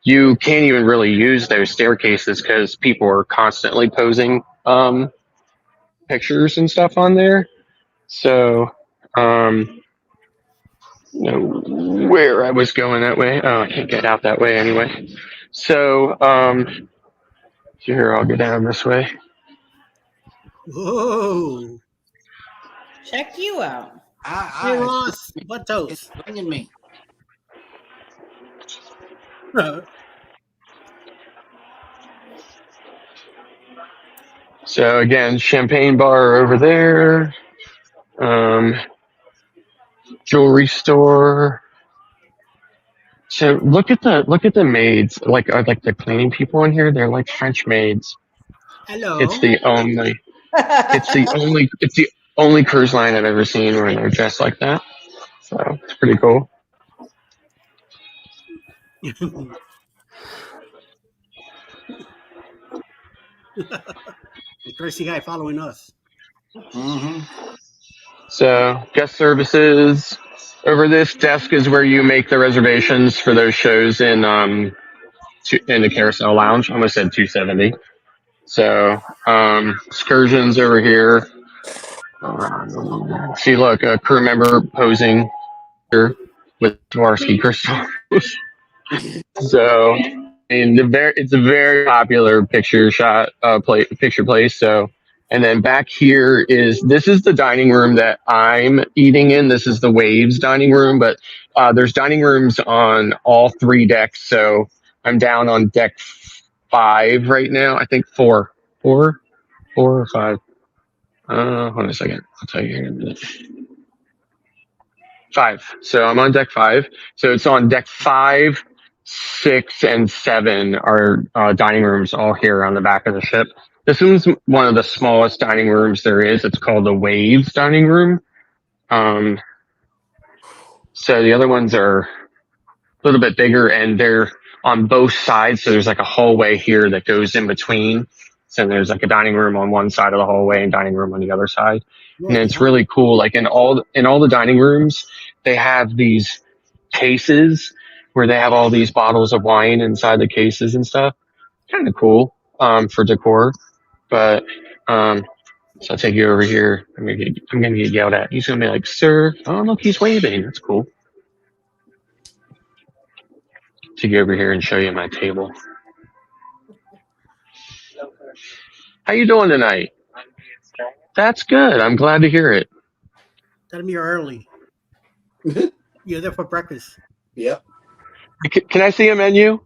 C: you can't even really use those staircases because people are constantly posing pictures and stuff on there. So, where I was going that way. Oh, I can't get out that way anyway. So, here, I'll go down this way.
A: Whoa.
D: Check you out.
A: Hey, Ross. Butt toast.
E: It's bringing me.
C: So again, champagne bar over there. Jewelry store. So look at the maids. Like the cleaning people in here. They're like French maids.
A: Hello.
C: It's the only cruise line I've ever seen where they're dressed like that. So it's pretty cool.
A: The crazy guy following us.
E: Mm-hmm.
C: So guest services. Over this desk is where you make the reservations for those shows in the Carousel Lounge. I almost said 270. So excursions over here. See, look, a crew member posing here with Swarovski crystals. So, it's a very popular picture place. So, and then back here this is the dining room that I'm eating in. This is the Waves dining room, but there's dining rooms on all three decks. So I'm down on deck 5 right now. I think 4 or 5. Hold on a second. I'll tell you here in a minute. 5. So I'm on deck 5. So it's on deck 5, 6, and 7 are dining rooms all here on the back of the ship. This one's one of the smallest dining rooms there is. It's called the Waves Dining Room. So the other ones are a little bit bigger, and they're on both sides. So there's like a hallway here that goes in between. So there's like a dining room on one side of the hallway and dining room on the other side. And it's really cool. Like in all the dining rooms, they have these cases where they have all these bottles of wine inside the cases and stuff. Kind of cool for decor. But so I'll take you over here. I'm gonna get yelled at. He's gonna be like, "Sir, oh look, he's waving. That's cool." Take you over here and show you my table. How you doing tonight? That's good. I'm glad to hear it.
A: Tell me you're early. You're there for breakfast.
E: Yep.
C: Can I see a menu?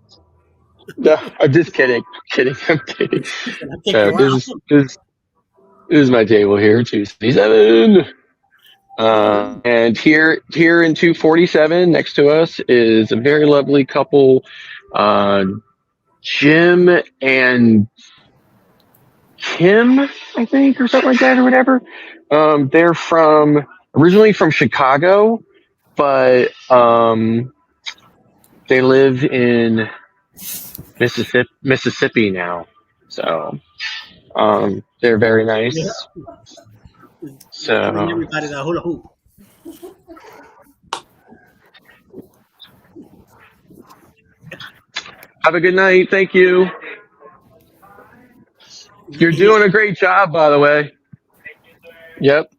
C: No, I'm just kidding. I'm kidding. So this is my table here, 277. And here in 247 next to us is a very lovely couple, Jim and Kim, I think, or something like that, or whatever. They're originally from Chicago, but they live in Mississippi now. So they're very nice.
A: Yeah.
C: So
A: Everybody the hula hoop.
C: have a good night. Thank you. You're doing a great job, by the way. Yep.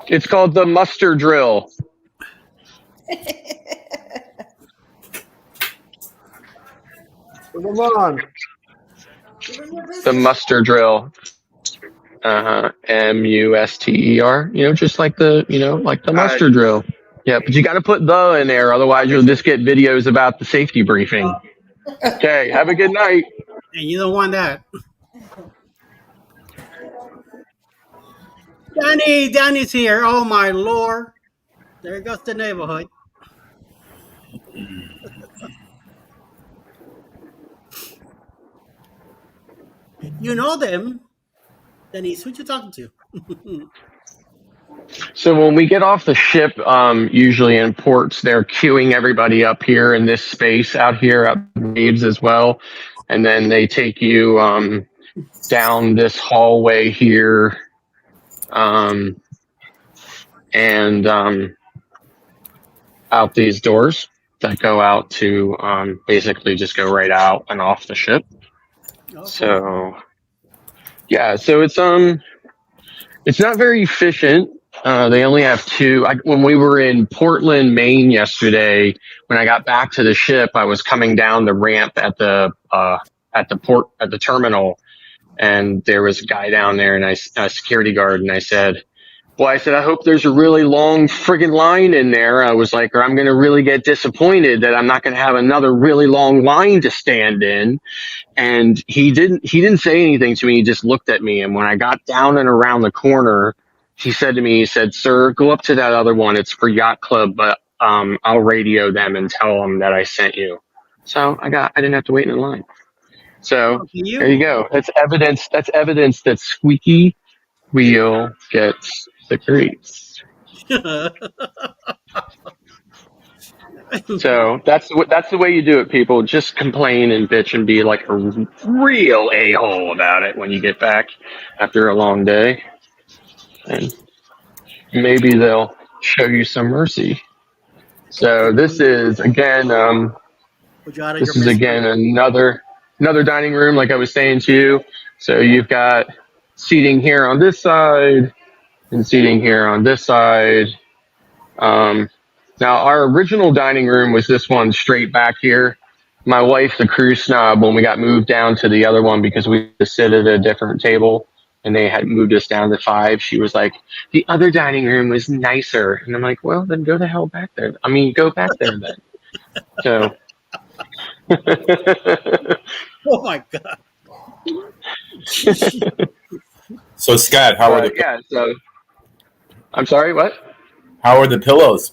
C: It's called the muster drill.
B: Come on.
C: The muster drill. MUSTER. Just like the muster drill. Yeah, but you got to put the in there, otherwise you'll just get videos about the safety briefing. Okay, have a good night.
A: And you don't want that. Danny's here. Oh my Lord. There goes the neighborhood. You know them. Denise, who you talking to?
C: So when we get off the ship, usually in ports, they're queuing everybody up here in this space out here at Waves as well. And then they take you down this hallway here and out these doors that go out to basically just go right out and off the ship.
A: Okay.
C: So yeah, so it's not very efficient. They only have two. When we were in Portland, Maine yesterday, when I got back to the ship, I was coming down the ramp at the terminal, and there was a guy down there, and a security guard, and I said, I hope there's a really long friggin' line in there. I was like, or I'm going to really get disappointed that I'm not going to have another really long line to stand in. And he didn't say anything to me. He just looked at me. And when I got down and around the corner, he said to me, "Sir, go up to that other one. It's for Yacht Club, but I'll radio them and tell them that I sent you." So I didn't have to wait in line. So there you go. That's evidence that squeaky wheel gets the grease. So that's the way you do it, people. Just complain and bitch and be like a real a-hole about it when you get back after a long day, and maybe they'll show you some mercy. So this is again another dining room, like I was saying to you. So you've got seating here on this side and seating here on this side. Now, our original dining room was this one straight back here. My wife, the crew snob, when we got moved down to the other one because we had to sit at a different table and they had moved us down to 5, she was like, "The other dining room was nicer." And I'm like, "Well, then go the hell back there. Go back there then." So.
A: Oh my God.
F: So Scott, how are the?
C: Yeah. So. I'm sorry. What?
F: How are the pillows?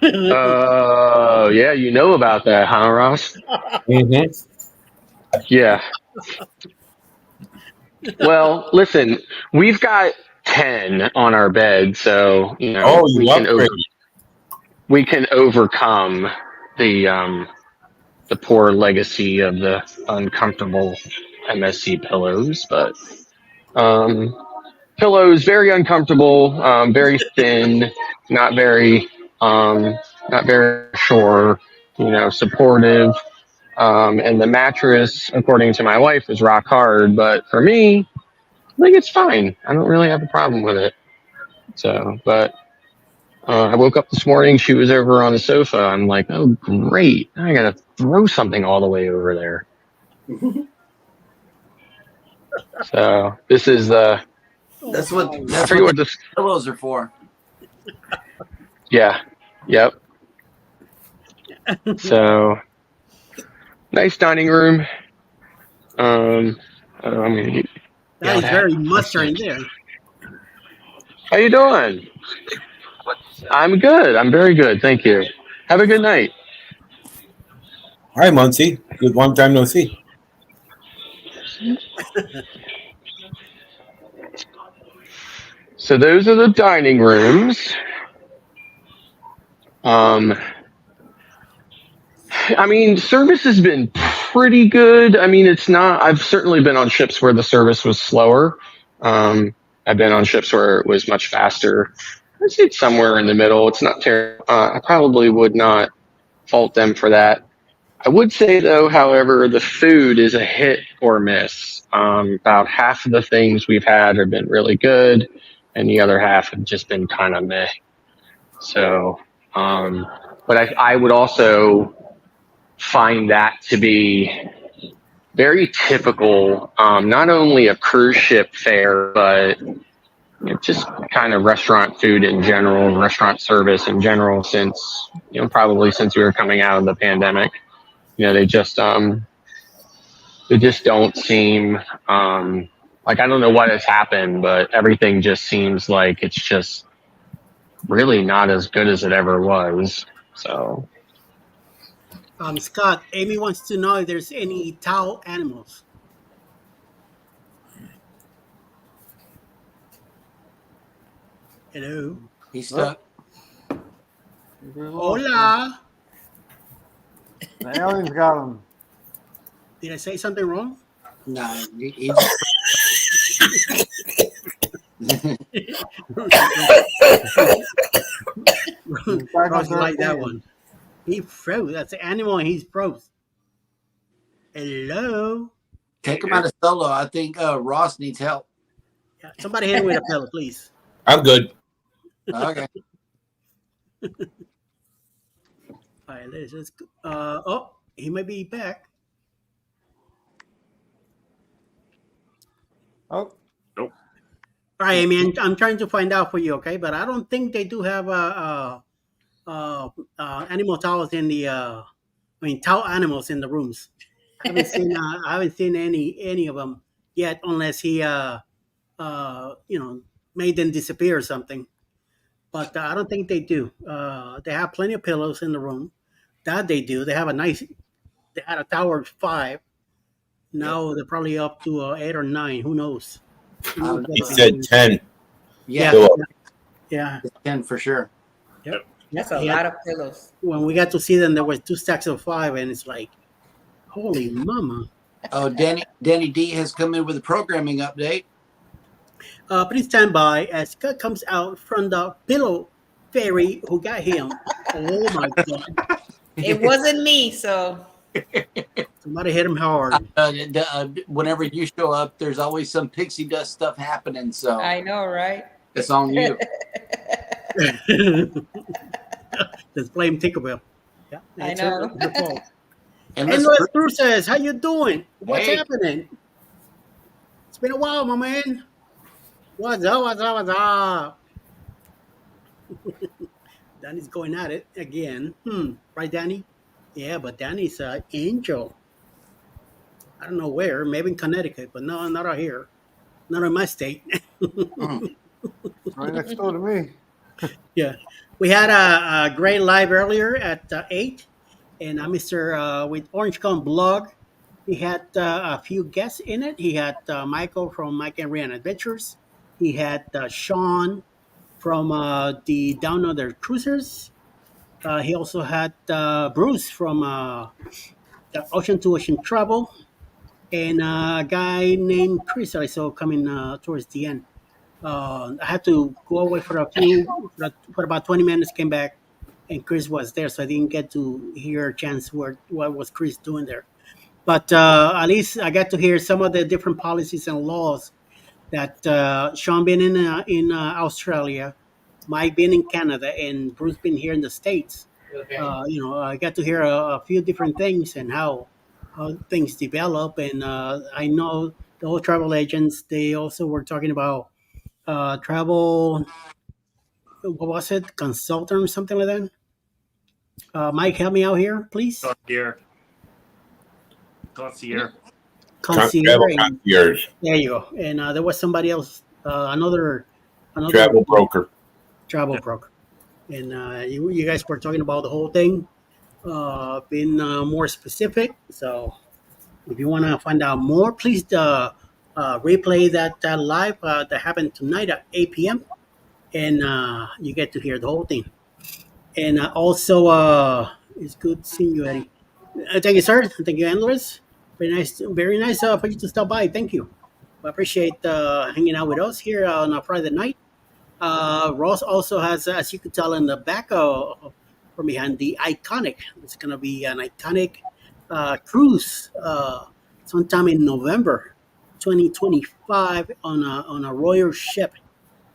C: Yeah, you know about that, huh, Ross?
F: Mm-hmm.
C: Yeah. Well, listen, we've got 10 on our bed, so
F: Oh, you upgrade.
C: we can overcome the poor legacy of the uncomfortable MSC pillows, but um, pillows very uncomfortable, very thin, not very not very sure, supportive. And the mattress, according to my wife, is rock hard, but for me, I think it's fine. I don't really have a problem with it. So, but I woke up this morning. She was over on the sofa. I'm like, oh great! I gotta throw something all the way over there. So this is
E: That's what
C: I forget what this.
E: pillows are for.
C: Yeah. Yep. So nice dining room. I'm gonna get
A: That is very mustard in there.
C: How you doing? I'm good. I'm very good. Thank you. Have a good night.
F: Hi, Muncie. Good long time no see.
C: So those are the dining rooms. I mean, service has been pretty good. I mean, it's not. I've certainly been on ships where the service was slower. I've been on ships where it was much faster. I'd say it's somewhere in the middle. It's not terrible. I probably would not fault them for that. I would say, though, however, the food is a hit or miss. About half of the things we've had have been really good, and the other half have just been kind of meh. So, but I would also find that to be very typical, not only a cruise ship fare, but just kind of restaurant food in general, restaurant service in general, since, probably since we were coming out of the pandemic. They just don't seem like, I don't know what has happened, but everything just seems like it's just really not as good as it ever was. So
A: Scott, Amy wants to know if there's any towel animals. Hello.
E: He's stuck.
A: Hola.
B: The aliens got him.
A: Did I say something wrong?
E: No,
A: Ross like that one. He froze. That's an animal and he's froze. Hello.
E: take him out of solo. I think Ross needs help.
A: Yeah, somebody hit him with a pillow, please.
F: I'm good.
E: Okay.
A: All right, let's go. Oh, he might be back.
B: Oh,
A: All right, Amy, I'm trying to find out for you, okay? But I don't think they do have animal towels in the. Towel animals in the rooms. I haven't seen any of them yet, unless he made them disappear or something. But I don't think they do. They have plenty of pillows in the room. That they do. They have they had a tower of 5. Now they're probably up to 8 or 9. Who knows?
F: He said 10.
E: Yeah,
F: Pillow.
A: Yeah.
E: it's 10 for sure.
A: Yep.
D: That's a
A: Yeah.
D: lot of pillows.
A: When we got to see them, there was 2 stacks of 5, and it's like, holy mama.
E: Oh, Danny D has come in with a programming update.
A: Please stand by as Scott comes out from the pillow fairy who got him. Oh my God.
D: It wasn't me, so
A: Somebody hit him hard.
E: Whenever you show up, there's always some pixie dust stuff happening. So
D: I know, right?
E: it's on you.
A: Let's blame Tinkerbell. Yeah,
D: I
A: it's
D: know.
A: her fault.
E: And
A: And
E: let's-
A: Drew says, how you doing? What's
E: Hey.
A: happening? It's been a while, my man. What's up, what's up, what's up? Danny's going at it again. Right, Danny? Yeah, but Danny's an angel. I don't know where, maybe in Connecticut, but no, not out here. Not in my state.
B: right next door to me.
A: Yeah. We had a great live earlier at 8, and I'm Mr. with Orange Con Blog. He had a few guests in it. He had Michael from Mike and Rian Adventures. He had Sean from the Down Under Cruisers. He also had Bruce from the Ocean to Ocean Travel, and a guy named Chris I saw coming towards the end. I had to go away for for about 20 minutes, came back, and Chris was there, so I didn't get to hear a chance what was Chris doing there. But at least I got to hear some of the different policies and laws that Sean been in Australia, Mike been in Canada, and Bruce been here in the States. I got to hear a few different things and how things develop. And I know the whole travel agents, they also were talking about travel, what was it, consultant or something like that. Mike, help me out here, please.
G: Concierge. Concierge.
F: Travel
A: And
F: concierge,
A: there you go. And there was somebody else, another
F: travel broker.
A: travel broker. And you guys were talking about the whole thing, being more specific. So if you want to find out more, please replay that live that happened tonight at 8 p.m. And you get to hear the whole thing. And also, it's good seeing you, Eddie. Thank you, sir. Thank you, Andres. Very nice for you to stop by. Thank you. I appreciate hanging out with us here on a Friday night. Ross also has, as you could tell in the back from behind, the iconic. It's going to be an iconic cruise sometime in November 2025 on a royal ship.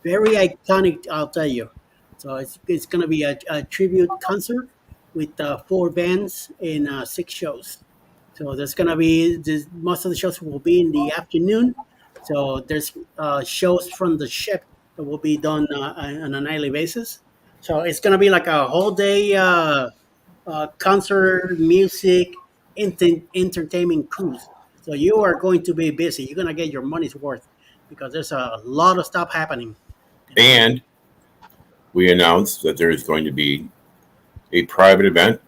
A: Very iconic, I'll tell you. So it's going to be a tribute concert with 4 bands and 6 shows. So there's going to be most of the shows will be in the afternoon. So there's shows from the ship that will be done on a nightly basis. So it's going to be like a whole day concert, music, entertainment cruise. So you are going to be busy. You're going to get your money's worth because there's a lot of stuff happening.
F: And we announced that there is going to be a private event,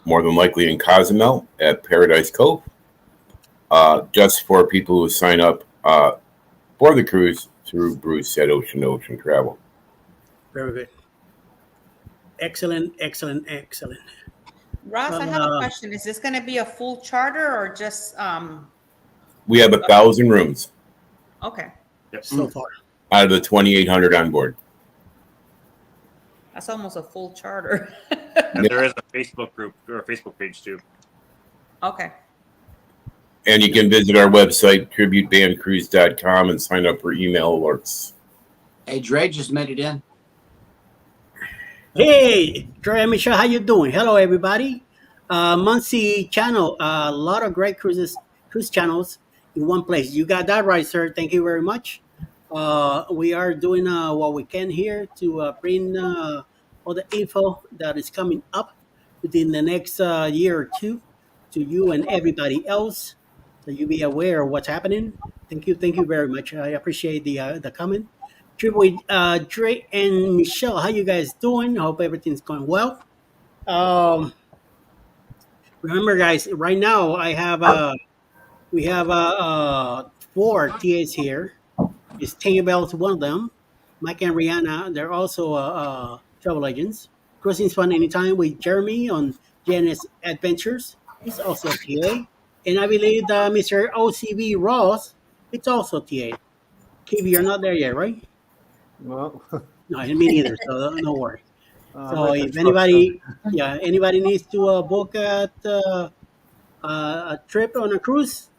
F: more than likely in Cozumel at Paradise Cove, just for people who sign up for the cruise through Bruce at Ocean to Ocean Travel.
A: Very good. Excellent, excellent, excellent.
D: Ross, I have a question. Is this going to be a full charter or just
F: We have 1,000 rooms
D: okay?
G: Yep.
A: So far.
F: out of the 2,800 on board.
D: That's almost a full charter.
G: And there is a Facebook group or a Facebook page too.
D: Okay.
F: And you can visit our website, tributebandcruise.com, and sign up for email alerts.
E: Hey, Dre just made it in.
A: Hey, Dre and Michelle, how you doing? Hello, everybody. Muncie channel, a lot of great cruise channels in one place. You got that right, sir. Thank you very much. We are doing what we can here to bring all the info that is coming up within the next year or two to you and everybody else, so you be aware of what's happening. Thank you very much. I appreciate the comment. Trip with Dre and Michelle, how you guys doing? I hope everything's going well. Remember, guys, right now we have 4 TAs here. It's Tangy Bell's one of them. Mike and Rihanna, they're also travel agents. Cruising's Fun Anytime with Jeremy on JNS Adventures. He's also a TA. And I believe Mr. OCB Ross, it's also TA. Keith, you're not there yet, right?
B: Well,
A: No, me neither, so no worry.
B: I
A: So
B: like
A: if
B: the
A: anybody needs to book a trip on a cruise,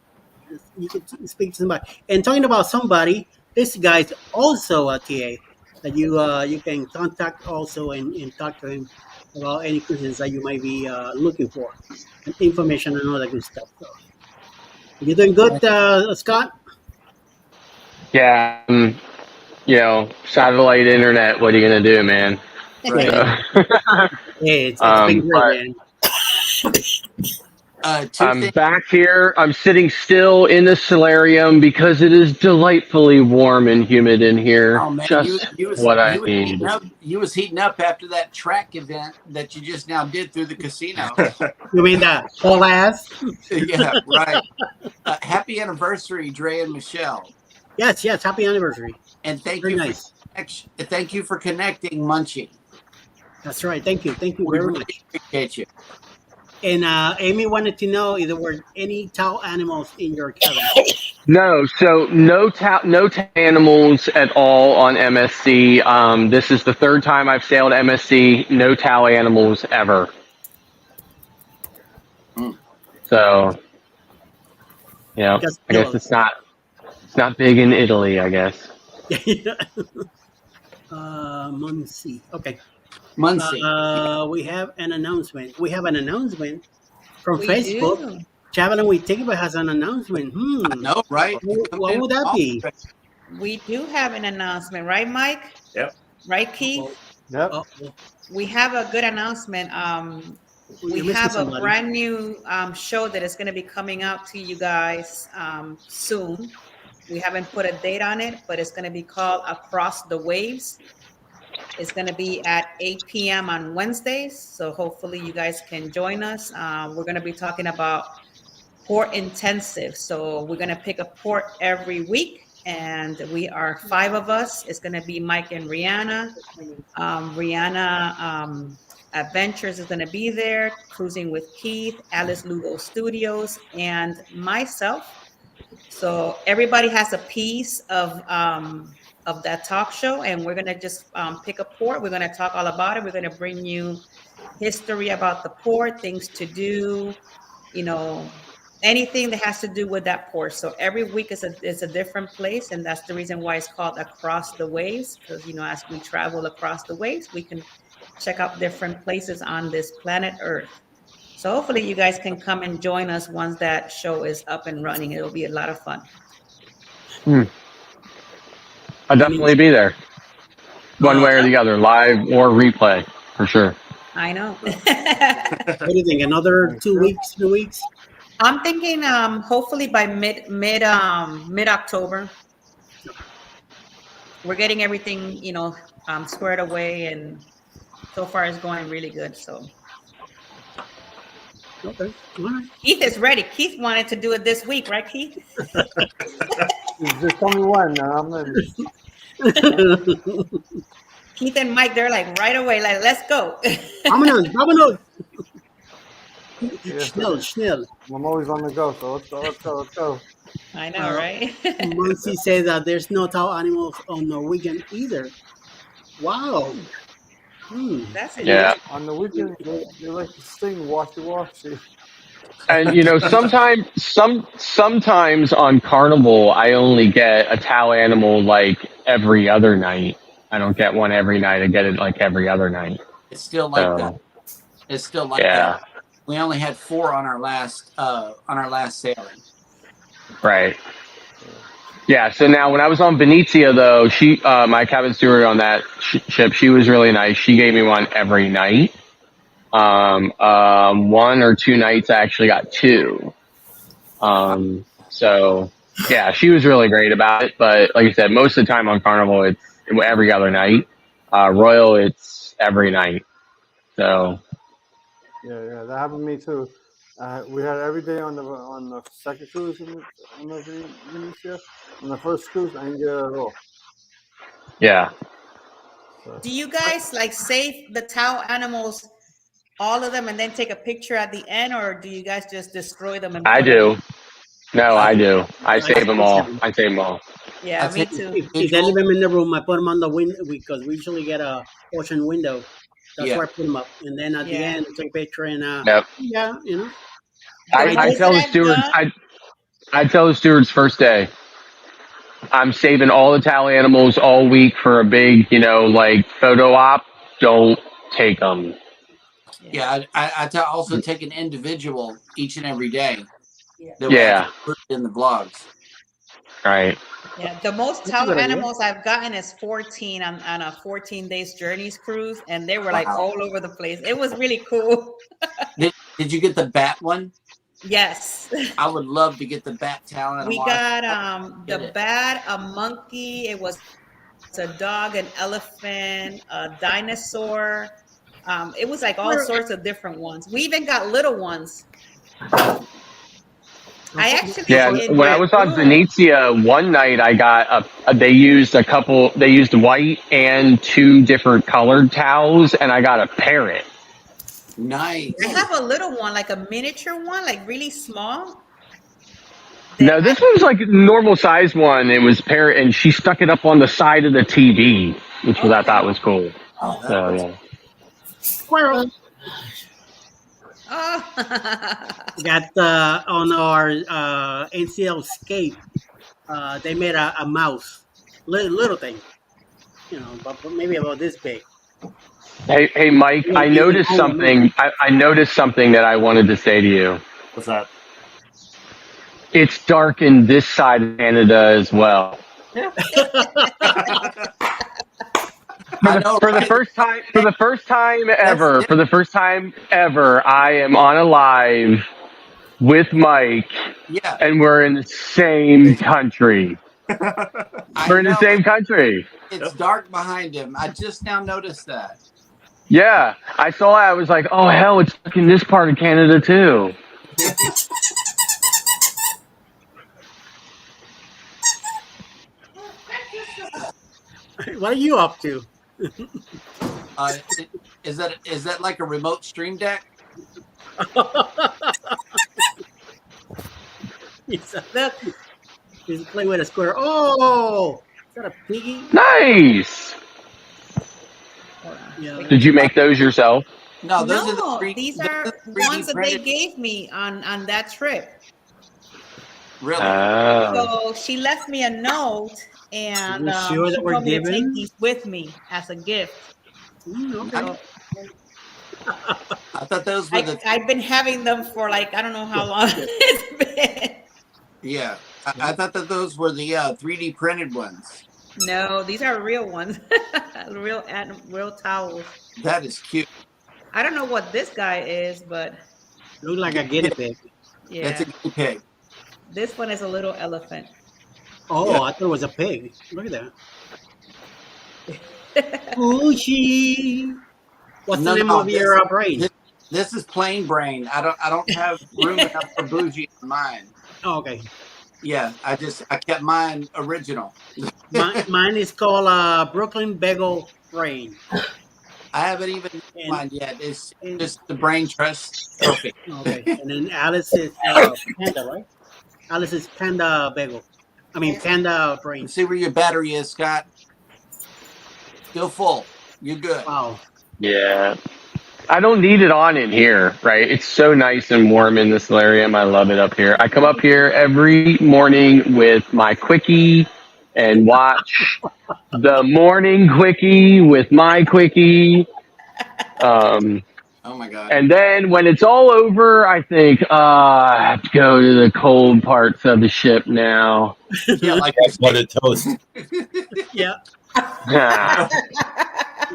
A: you can speak to somebody. And talking about somebody, this guy's also a TA that you can contact also and talk to him about any cruises that you might be looking for, and information and all that good stuff. So, you doing good, Scott?
C: Yeah, satellite internet. What are you gonna do, man?
E: Right.
C: So,
A: Hey, it's a big deal,
C: but-
A: man.
E: Two
C: I'm
E: things.
C: back here. I'm sitting still in the solarium because it is delightfully warm and humid in here.
E: Oh man,
C: Just what I need.
E: heating up. You was heating up after that track event that you just now did through the casino.
A: You mean that whole ass?
E: Yeah, right. Happy anniversary, Dre and Michelle.
A: Yes, yes. Happy anniversary.
E: And thank
A: Very
E: you
A: nice.
E: thank you for connecting, Munchie.
A: That's right. Thank you. Thank you
E: We
A: very
E: really
A: much.
E: appreciate you.
A: And Amy wanted to know if there were any tall animals in your cabin.
C: No, so no animals at all on MSC. This is the third time I've sailed MSC. No tau animals ever.
E: Mm.
C: So, yeah,
A: Just
C: I guess
A: pillows.
C: it's not big in Italy, I guess.
A: Muncie. Okay.
E: Muncie.
A: We have an announcement. We have an announcement from
D: We
A: Facebook.
D: do.
A: Traveling with Tigba has an announcement.
E: No, right?
A: What would that be?
D: We do have an announcement, right, Mike?
G: Yep.
D: Right, Keith?
B: Yep.
A: Oh,
D: We have a good announcement.
A: you're
D: We
A: missing
D: have a
A: somebody.
D: brand new show that is going to be coming out to you guys soon. We haven't put a date on it, but it's going to be called Across the Waves. It's going to be at 8 p.m. on Wednesdays. So hopefully you guys can join us. We're going to be talking about port intensive. So we're going to pick a port every week. And we are 5 of us. It's going to be Mike and Rihanna. Rihanna Adventures is going to be there, Cruising with Keith, Alice Lugo Studios, and myself. So everybody has a piece of that talk show, and we're going to just pick a port. We're going to talk all about it. We're going to bring you history about the port, things to do, anything that has to do with that port. So every week is a different place, and that's the reason why it's called Across the Waves, because as we travel across the waves, we can check out different places on this planet Earth. So hopefully you guys can come and join us once that show is up and running. It'll be a lot of fun.
C: I'll definitely be there, one way or the other, live or replay, for sure.
D: I know.
A: What do you think? Another 2 weeks, 3 weeks?
D: I'm thinking hopefully by mid October. We're getting everything, squared away, and so far it's going really good. So
A: Okay. All right.
D: Keith is ready. Keith wanted to do it this week, right, Keith?
B: Just tell me when. I'm in.
D: Keith and Mike, they're like right away, like, let's go.
A: Vámonos.
B: Yeah.
A: Schnell.
B: I'm always on the go, so let's go.
D: I know, right?
A: Muncie says that there's no tall animals on Norwegian either. Wow.
D: That's it.
C: Yeah.
B: On the weekend, they like to sing washy.
C: And sometimes on Carnival, I only get a tau animal like every other night. I don't get one every night. I get it like every other night.
E: It's still like
C: So,
E: that. It's still like
C: yeah,
E: that. We only had 4 on our last sailing.
C: right. Yeah. So now, when I was on Benicia, though, she, my cabin steward on that ship, she was really nice. She gave me one every night. 1 or 2 nights, I actually got 2. So yeah, she was really great about it. But like I said, most of the time on Carnival, it's every other night. Royal, it's every night. So
B: Yeah, that happened to me too. We had every day on the second cruise in the Venetia. On the first cruise, I didn't get it at all.
C: yeah.
B: So,
D: Do you guys like save the tau animals, all of them, and then take a picture at the end, or do you guys just destroy them? And
C: I
D: put
C: do. No, I do. I
A: I
C: save them all. I save them all.
D: Yeah,
E: That's
D: me
E: it.
D: too.
A: If they leave them in the room, I put them on the window because we usually get a ocean window. That's
E: Yeah.
A: where I put them up. And then at the
D: Yeah.
A: end, take a picture and
C: Yep.
A: yeah,
C: I
D: most
C: tell the
D: that I've
C: stewards.
D: done-
C: I tell the stewards first day. I'm saving all the tau animals all week for a big, like photo op. Don't take them.
E: Yeah, I also take an individual each and every day.
D: Yeah.
E: That we
C: Yeah.
E: actually put in the vlogs.
C: Right.
D: Yeah, the most
B: That's a
D: tau
B: good idea.
D: animals I've gotten is 14 on a 14 days journeys cruise, and they were like
E: Wow.
D: all over the place. It was really cool.
E: Did you get the bat one?
D: Yes.
E: I would love to get the bat talent.
D: We got the
E: it.
D: bat, a monkey. It was a dog, an elephant, a dinosaur. It was like all sorts of different ones. We even got little ones. I actually
C: when I was on Venetia one night, I got they used white and 2 different colored towels, and I got a parrot.
E: Nice.
D: I have a little one, like a miniature one, like really small.
C: No, this one was like a normal size one. It was parrot, and she stuck it up on the side of the TV, which I thought was cool.
E: Oh,
C: So yeah.
A: Squirrel.
D: Oh.
A: Got on our NCL Escape, they made a mouse, little thing, but maybe about this big.
C: Hey, Mike, I noticed something. I noticed something that I wanted to say to you.
G: What's that?
C: It's dark in this side of Canada as well. For the first time ever, I am on a live with Mike, and we're in the same country. We're in the same country.
E: It's dark behind him. I just now noticed that.
C: Yeah, I saw it. I was like, oh, hell, it's dark in this part of Canada, too.
A: What are you up to?
E: Is that like a remote stream deck?
A: He's playing with a square. Oh, is that a piggy?
C: Nice.
A: Yeah.
C: Did you make those yourself?
E: No,
D: These are ones that they gave me on that trip.
E: Really?
D: So she left me a note, and she told me to take these with me as a gift.
A: Okay.
E: I thought those were
D: I've been having them for like I don't know how long it's been.
E: Yeah, I thought that those were the 3D printed ones.
D: No, these are real ones, real towels.
E: That is cute.
D: I don't know what this guy is, but
A: look like a guinea pig.
D: Yeah,
E: that's a guinea pig.
D: This one is a little elephant.
A: Oh, yeah. I thought it was a pig. Look at that. Bougie. What's the name of your brain?
E: This is plain brain. I don't have room enough for bougie in mine.
A: Oh, okay.
E: Yeah, I kept mine original.
A: Mine is called Brooklyn Bagel Brain.
E: I haven't even mine yet. It's just the brain trust trophy.
A: Okay, and then Alice is Panda, right? Alice is Panda Bagel. I mean Panda Brain.
E: See where your battery is, Scott. Still full. You're good.
A: Wow.
C: Yeah. I don't need it on in here, right? It's so nice and warm in this solarium. I love it up here. I come up here every morning with my quickie and watch the morning quickie with my quickie.
E: Oh my God.
C: And then when it's all over, I think, I have to go to the cold parts of the ship now.
E: Yeah, like
F: buttered toast.
A: Yeah.
C: Yeah,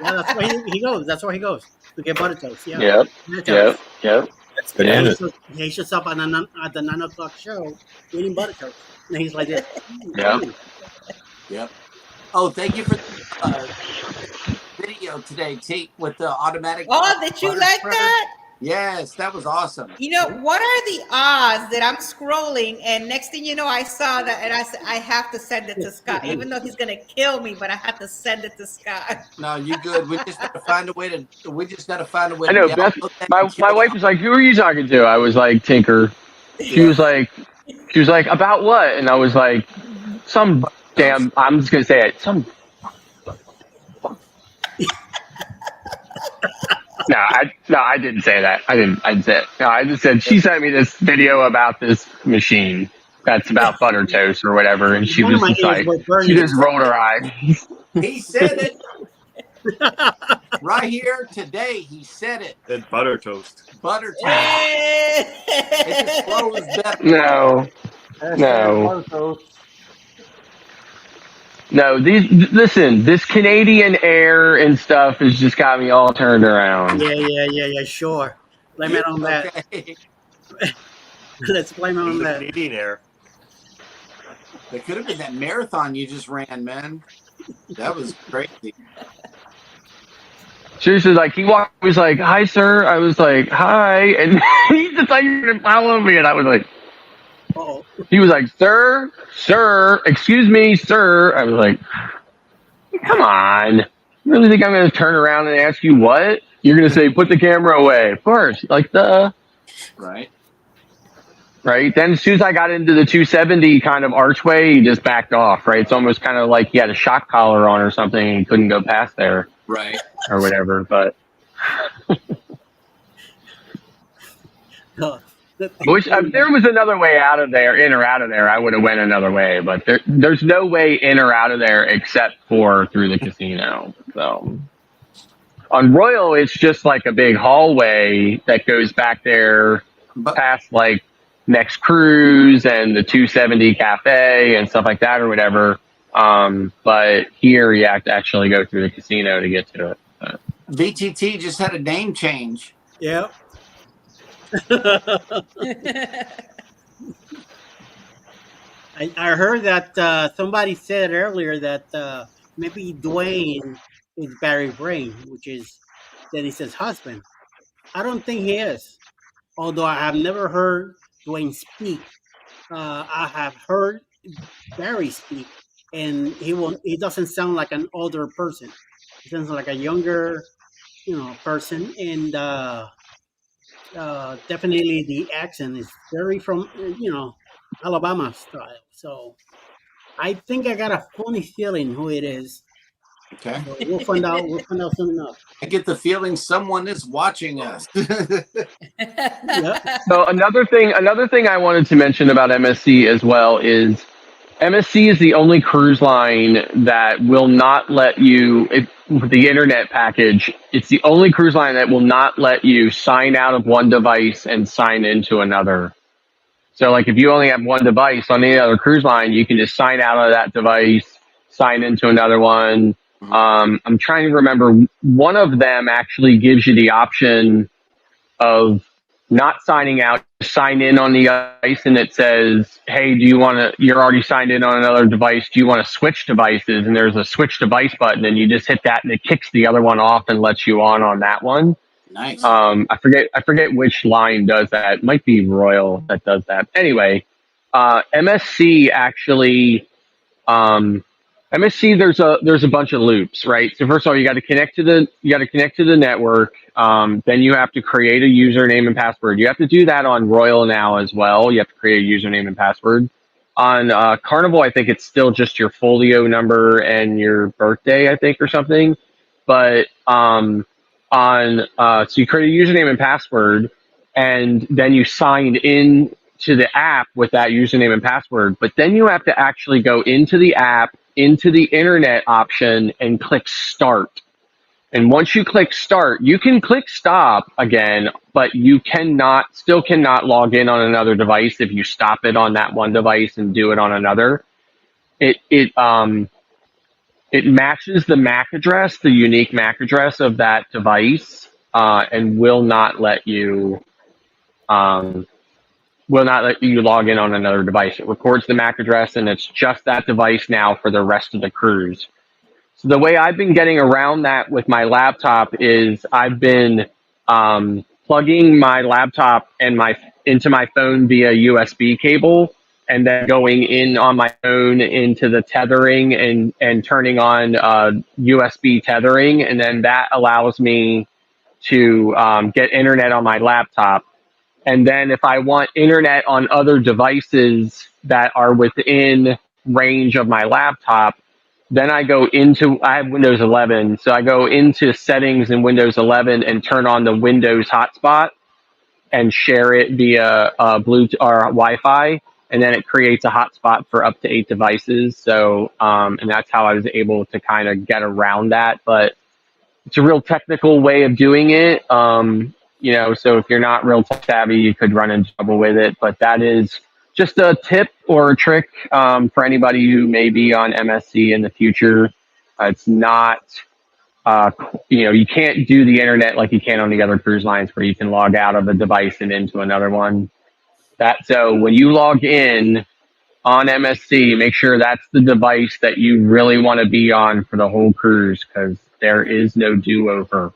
A: That's where he goes. That's where he goes to get butter toast. Yeah.
C: Yep.
F: That's bananas.
A: He sits up at the 9 o'clock show eating butter toast, and he's like this.
E: Yep. Oh, thank you for the video today, Tate, with the automatic.
D: Oh, did you like that?
E: Yes, that was awesome.
D: You know, what are the odds that I'm scrolling and next thing you know, I saw that and I said, I have to send it to Scott, even though he's going to kill me, but I had to send it to Scott.
E: No, you good. We just got to find a way to,
C: I know. Beth, my wife was like, who are you talking to? I was like, Tinker. She was like, about what? And I was like, I'm just going to say it. No, I didn't say that. I didn't say it. No, I just said she sent me this video about this machine that's about butter toast or whatever, and she was just like, she just rolled her eyes.
E: He said it right here today. He said it.
G: It's butter toast.
E: Butter toast. It just flows better.
C: No. No, this Canadian air and stuff has just got me all turned around.
A: Yeah, sure. Blame it on that.
E: Okay.
A: Let's blame it on
G: The
A: that.
G: Canadian Air.
E: That could have been that marathon you just ran, man. That was crazy.
C: Seriously, like he was like, "Hi, sir." I was like, "Hi," and he just like to follow me, and I was like,
A: Oh,
C: he was like, "Sir, sir, excuse me, sir." I was like, "Come on, you really think I'm going to turn around and ask you what? You're going to say, put the camera away, of course." Like
E: Right.
C: right. Then as soon as I got into the 270 kind of archway, he just backed off. Right. It's almost kind of like he had a shock collar on or something, and he couldn't go past there.
E: Right.
C: Or whatever, but which if there was another way out of there, in or out of there, I would have went another way. But there's no way in or out of there except for through the casino. So on Royal, it's just like a big hallway that goes back there past like Next Cruise and the 270 Cafe and stuff like that or whatever. But here you have to actually go through the casino to get to it. But
E: VTT just had a name change.
A: yeah. I heard that somebody said earlier that maybe Dwayne is Barry Brain, which is Dennis's husband. I don't think he is. Although I have never heard Dwayne speak. I have heard Barry speak, and he doesn't sound like an older person. He sounds like a younger, person, and definitely the accent is very from Alabama style. So I think I got a funny feeling who it is.
E: Okay.
A: So we'll find out. We'll find out soon enough.
E: I get the feeling someone is watching us.
A: Yep.
C: So another thing I wanted to mention about MSC as well is MSC is the only cruise line that will not let you, with the internet package, it's the only cruise line that will not let you sign out of one device and sign into another. So like if you only have one device on any other cruise line, you can just sign out of that device, sign into another one. I'm trying to remember, one of them actually gives you the option of not signing out, sign in on the device, and it says, "Hey, you're already signed in on another device. Do you want to switch devices?" And there's a switch device button, and you just hit that, and it kicks the other one off and lets you on that one.
E: Nice.
C: I forget which line does that. It might be Royal that does that. Anyway, MSC actually, MSC there's a bunch of loops, right? So first of all, you got to connect to the network. Then you have to create a username and password. You have to do that on Royal now as well. You have to create a username and password. On Carnival, I think it's still just your folio number and your birthday, I think, or something. But so you create a username and password, and then you sign in to the app with that username and password. But then you have to actually go into the app, into the internet option, and click start. And once you click start, you can click stop again, but you still cannot log in on another device if you stop it on that one device and do it on another. It matches the MAC address, the unique MAC address of that device, and will not let you log in on another device. It records the MAC address, and it's just that device now for the rest of the cruise. So the way I've been getting around that with my laptop is I've been plugging my laptop into my phone via USB cable, and then going in on my phone into the tethering and turning on USB tethering, and then that allows me to get internet on my laptop. And then if I want internet on other devices that are within range of my laptop, then I have Windows 11, so I go into settings in Windows 11 and turn on the Windows hotspot and share it via Bluetooth or Wi-Fi, and then it creates a hotspot for up to 8 devices. So, and that's how I was able to kind of get around that. But it's a real technical way of doing it. So if you're not real tech savvy, you could run into trouble with it. But that is just a tip or a trick for anybody who may be on MSC in the future. It's not, you can't do the internet like you can on the other cruise lines where you can log out of a device and into another one. So when you log in on MSC, make sure that's the device that you really want to be on for the whole cruise, because there is no do-over.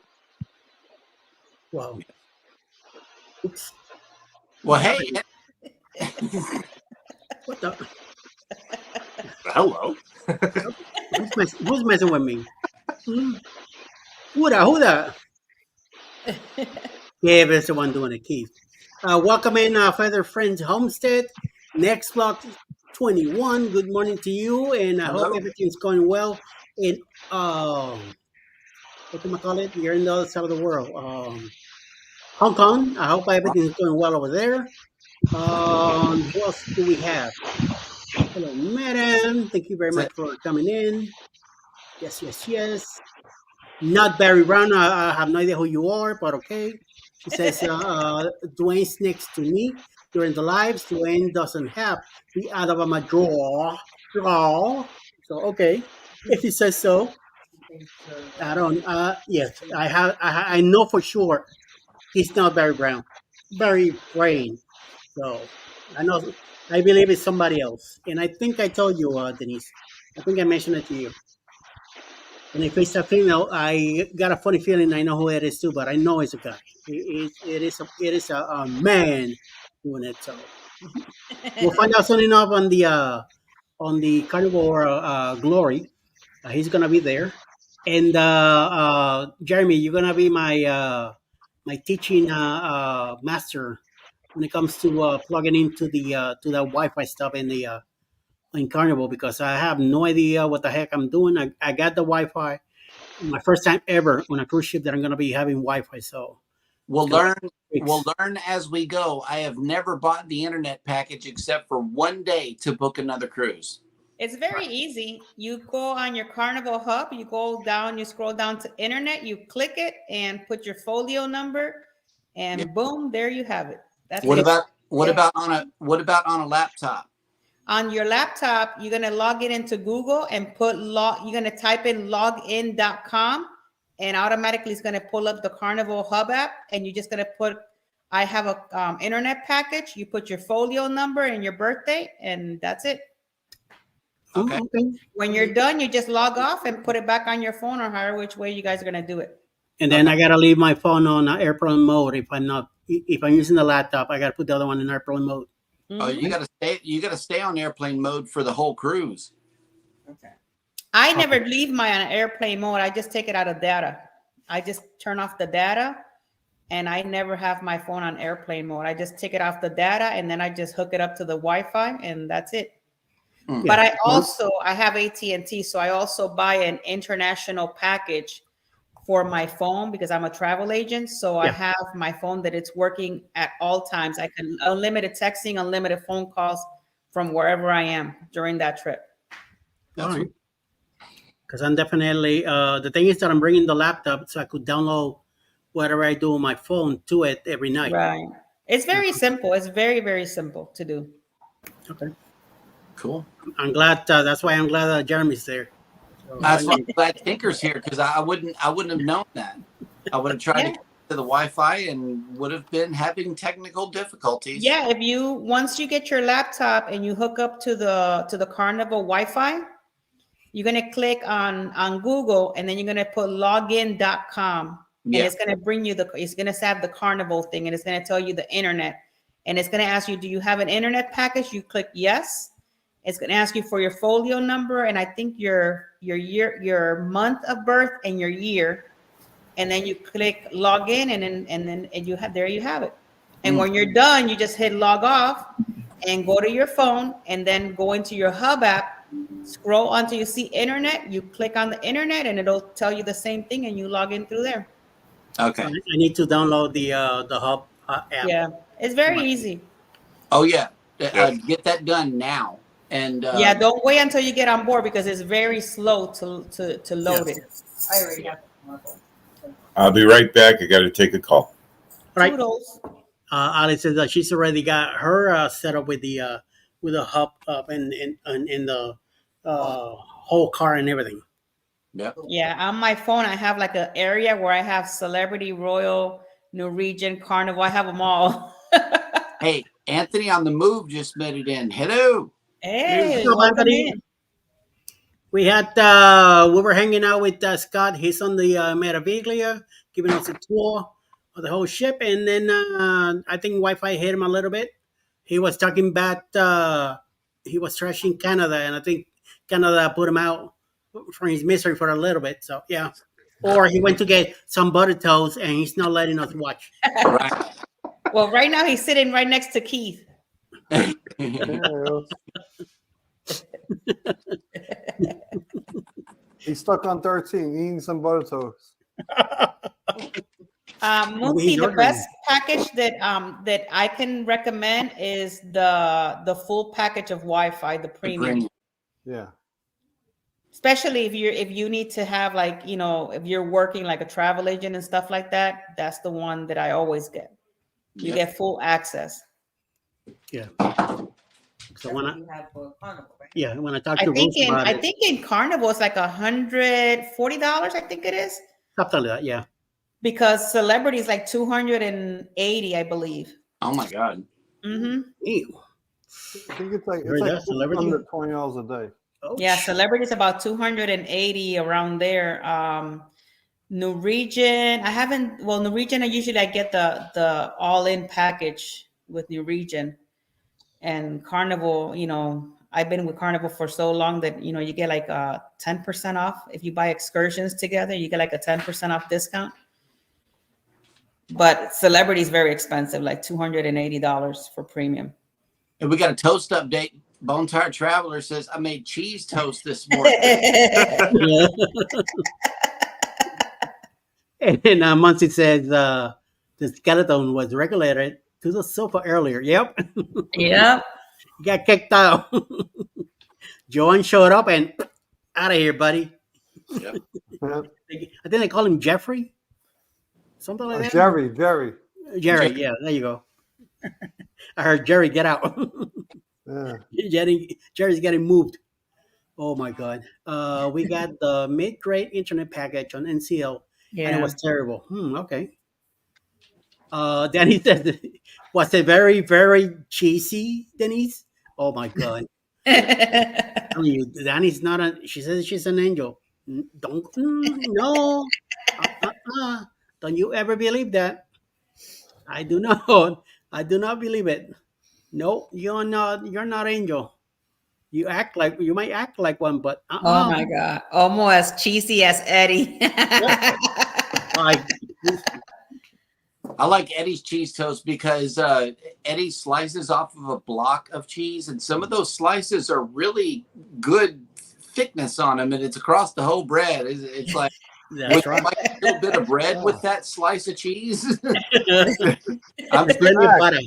A: Wow. Oops.
E: Well, hey,
A: What the?
G: Hello.
A: Who's messing with me? Who the? Yeah, that's the one doing it, Keith. Welcome in, Feather Friends Homestead. Next block 21. Good morning to you, and I hope
E: Hello.
A: everything's going well. In what do I call it? You're in the other side of the world. Hong Kong. I hope everything's going well over there. Who else do we have? Hello, madam. Thank you very much for coming in. Yes. Not Barry Brown. I have no idea who you are, but okay. She says Dwayne's next to me during the lives. Dwayne doesn't have the Alabama draw. So okay, if he says so. I don't. Yes, I have. I know for sure he's not Barry Brown. Barry Brain. So I know. I believe it's somebody else. And I think I told you, Denise. I think I mentioned it to you. And if it's a female, I got a funny feeling I know who it is too, but I know it's a guy. It is a man doing it. So we'll find out soon enough on the Carnivore Glory. He's gonna be there, and Jeremy, you're gonna be my my teaching master when it comes to plugging into the Wi-Fi stuff in Carnival, because I have no idea what the heck I'm doing. I got the Wi-Fi. My first time ever on a cruise ship that I'm going to be having Wi-Fi. So
E: we'll learn as we go. I have never bought the internet package except for one day to book another cruise.
D: It's very easy. You go on your Carnival hub, you go down, you scroll down to internet, you click it and put your folio number, and boom, there you have it. That's
E: what
D: it.
E: about on a laptop?
D: On your laptop, you're going to log in into Google and you're going to type in login.com, and automatically it's going to pull up the Carnival Hub app, and you're just going to put, I have a internet package. You put your folio number and your birthday, and that's it.
E: Okay.
D: When you're done, you just log off and put it back on your phone, or however which way you guys are going to do it.
A: And then I got to leave my phone on airplane mode. If I'm using the laptop, I got to put the other one in airplane mode.
E: Oh, you gotta stay on airplane mode for the whole cruise.
D: Okay. I never leave my on airplane mode. I just take it out of data. I just turn off the data, and I never have my phone on airplane mode. I just take it off the data, and then I just hook it up to the Wi-Fi, and that's it. Mm. But I have AT&T, so I also buy an international package for my phone because I'm a travel agent. So I have my phone that it's working at all times. I can unlimited texting, unlimited phone calls from wherever I am during that trip.
A: All right. Because I'm definitely, the thing is that I'm bringing the laptop so I could download whatever I do on my phone to it every night. Right.
D: It's very simple. It's very, very simple to do.
A: Okay.
E: Cool.
A: I'm glad. That's why I'm glad Jeremy's there.
E: That's why I'm glad Tinker's here, because I wouldn't have known that. I would have tried to get to the Wi-Fi and would have been having technical difficulties.
D: Yeah, once you get your laptop and you hook up to the Carnival Wi-Fi, you're gonna click on Google, and then you're gonna put login.com, and it's gonna bring you it's gonna have the Carnival thing, and it's gonna tell you the internet, and it's gonna ask you, do you have an internet package? You click yes. It's going to ask you for your folio number, and I think your year, your month of birth, and your year, and then you click log in, and then you have it. And when you're done, you just hit log off and go to your phone, and then go into your hub app, scroll until you see internet. You click on the internet, and it'll tell you the same thing, and you log in through there.
E: Okay.
A: I need to download the hub app.
D: Yeah, it's very easy.
E: Oh yeah, get that done now. And
D: don't wait until you get on board, because it's very slow to load it. I already have it.
F: I'll be right back. I got to take a call.
A: Right. Alice says that she's already got her set up with the hub up and the whole car and everything.
E: Yep.
D: Yeah, on my phone I have like an area where I have Celebrity, Royal, Norwegian, Carnival. I have them all.
E: Hey, Anthony on the Move just made it in. Hello.
D: Hey,
A: So,
D: welcome
A: Anthony,
D: in.
A: we were hanging out with Scott. He's on the Meraviglia, giving us a tour of the whole ship. And then I think Wi-Fi hit him a little bit. He was talking about he was trashing Canada, and I think Canada put him out from his misery for a little bit. So yeah, or he went to get some butter toast, and he's not letting us watch.
E: Right.
D: Well, right now he's sitting right next to Keith.
B: Yeah, he's stuck on 13, eating some butter toast.
D: Mookie, the best package that I can recommend is the full package of Wi-Fi, the premium.
B: Yeah.
D: Especially if you need to have, like, you know, if you're working like a travel agent and stuff like that, that's the one that I always get. You get full access.
A: Yeah. So when I when I talk to
D: I think
A: Ruth about
D: I
A: it,
D: think in Carnival it's like $140. I think it is,
A: something like that. Yeah.
D: because Celebrity is like 280, I believe.
E: Oh my God.
D: Mm-hmm.
A: Ew.
B: I think it's like
A: Heard that, Celebrity?
B: under $20 a day.
A: Oh,
D: Yeah, Celebrity is about 280 around there. Norwegian, Norwegian, I get the all-in package with Norwegian. And Carnival, you know, I've been with Carnival for so long that, you know, you get like 10% off. If you buy excursions together, you get like a 10% off discount. But Celebrity is very expensive, like $280 for premium.
E: And we got a toast update. Bone Tired Traveler says, I made cheese toast this morning.
A: yeah. And Muncie says the skeleton was regulated to the sofa earlier. Yep.
D: Yep.
A: He got kicked out. Joanne showed up and out of here, buddy.
E: Yep.
B: Yeah.
A: I think they call him Jeffrey. Something like that.
B: Jerry.
A: Jerry. Yeah, there you go. I heard Jerry get out.
B: Yeah.
A: Jerry's getting moved. Oh my God. We got the mid-grade internet package on NCL, and it was terrible. Okay. Danny said, was it very, very cheesy, Denise? Oh my God. I'm telling you, Danny's not she says she's an angel. No. Don't you ever believe that? I do not. I do not believe it. No, you're not angel. You might act like one, but
D: Oh my God. Almost as cheesy as Eddie.
A: Like,
E: I like Eddie's cheese toast because Eddie slices off of a block of cheese, and some of those slices are really good thickness on them, and it's across the whole bread. It's like,
A: that's right.
E: like a little bit of bread with that slice of cheese.
A: I'm plenty of butter.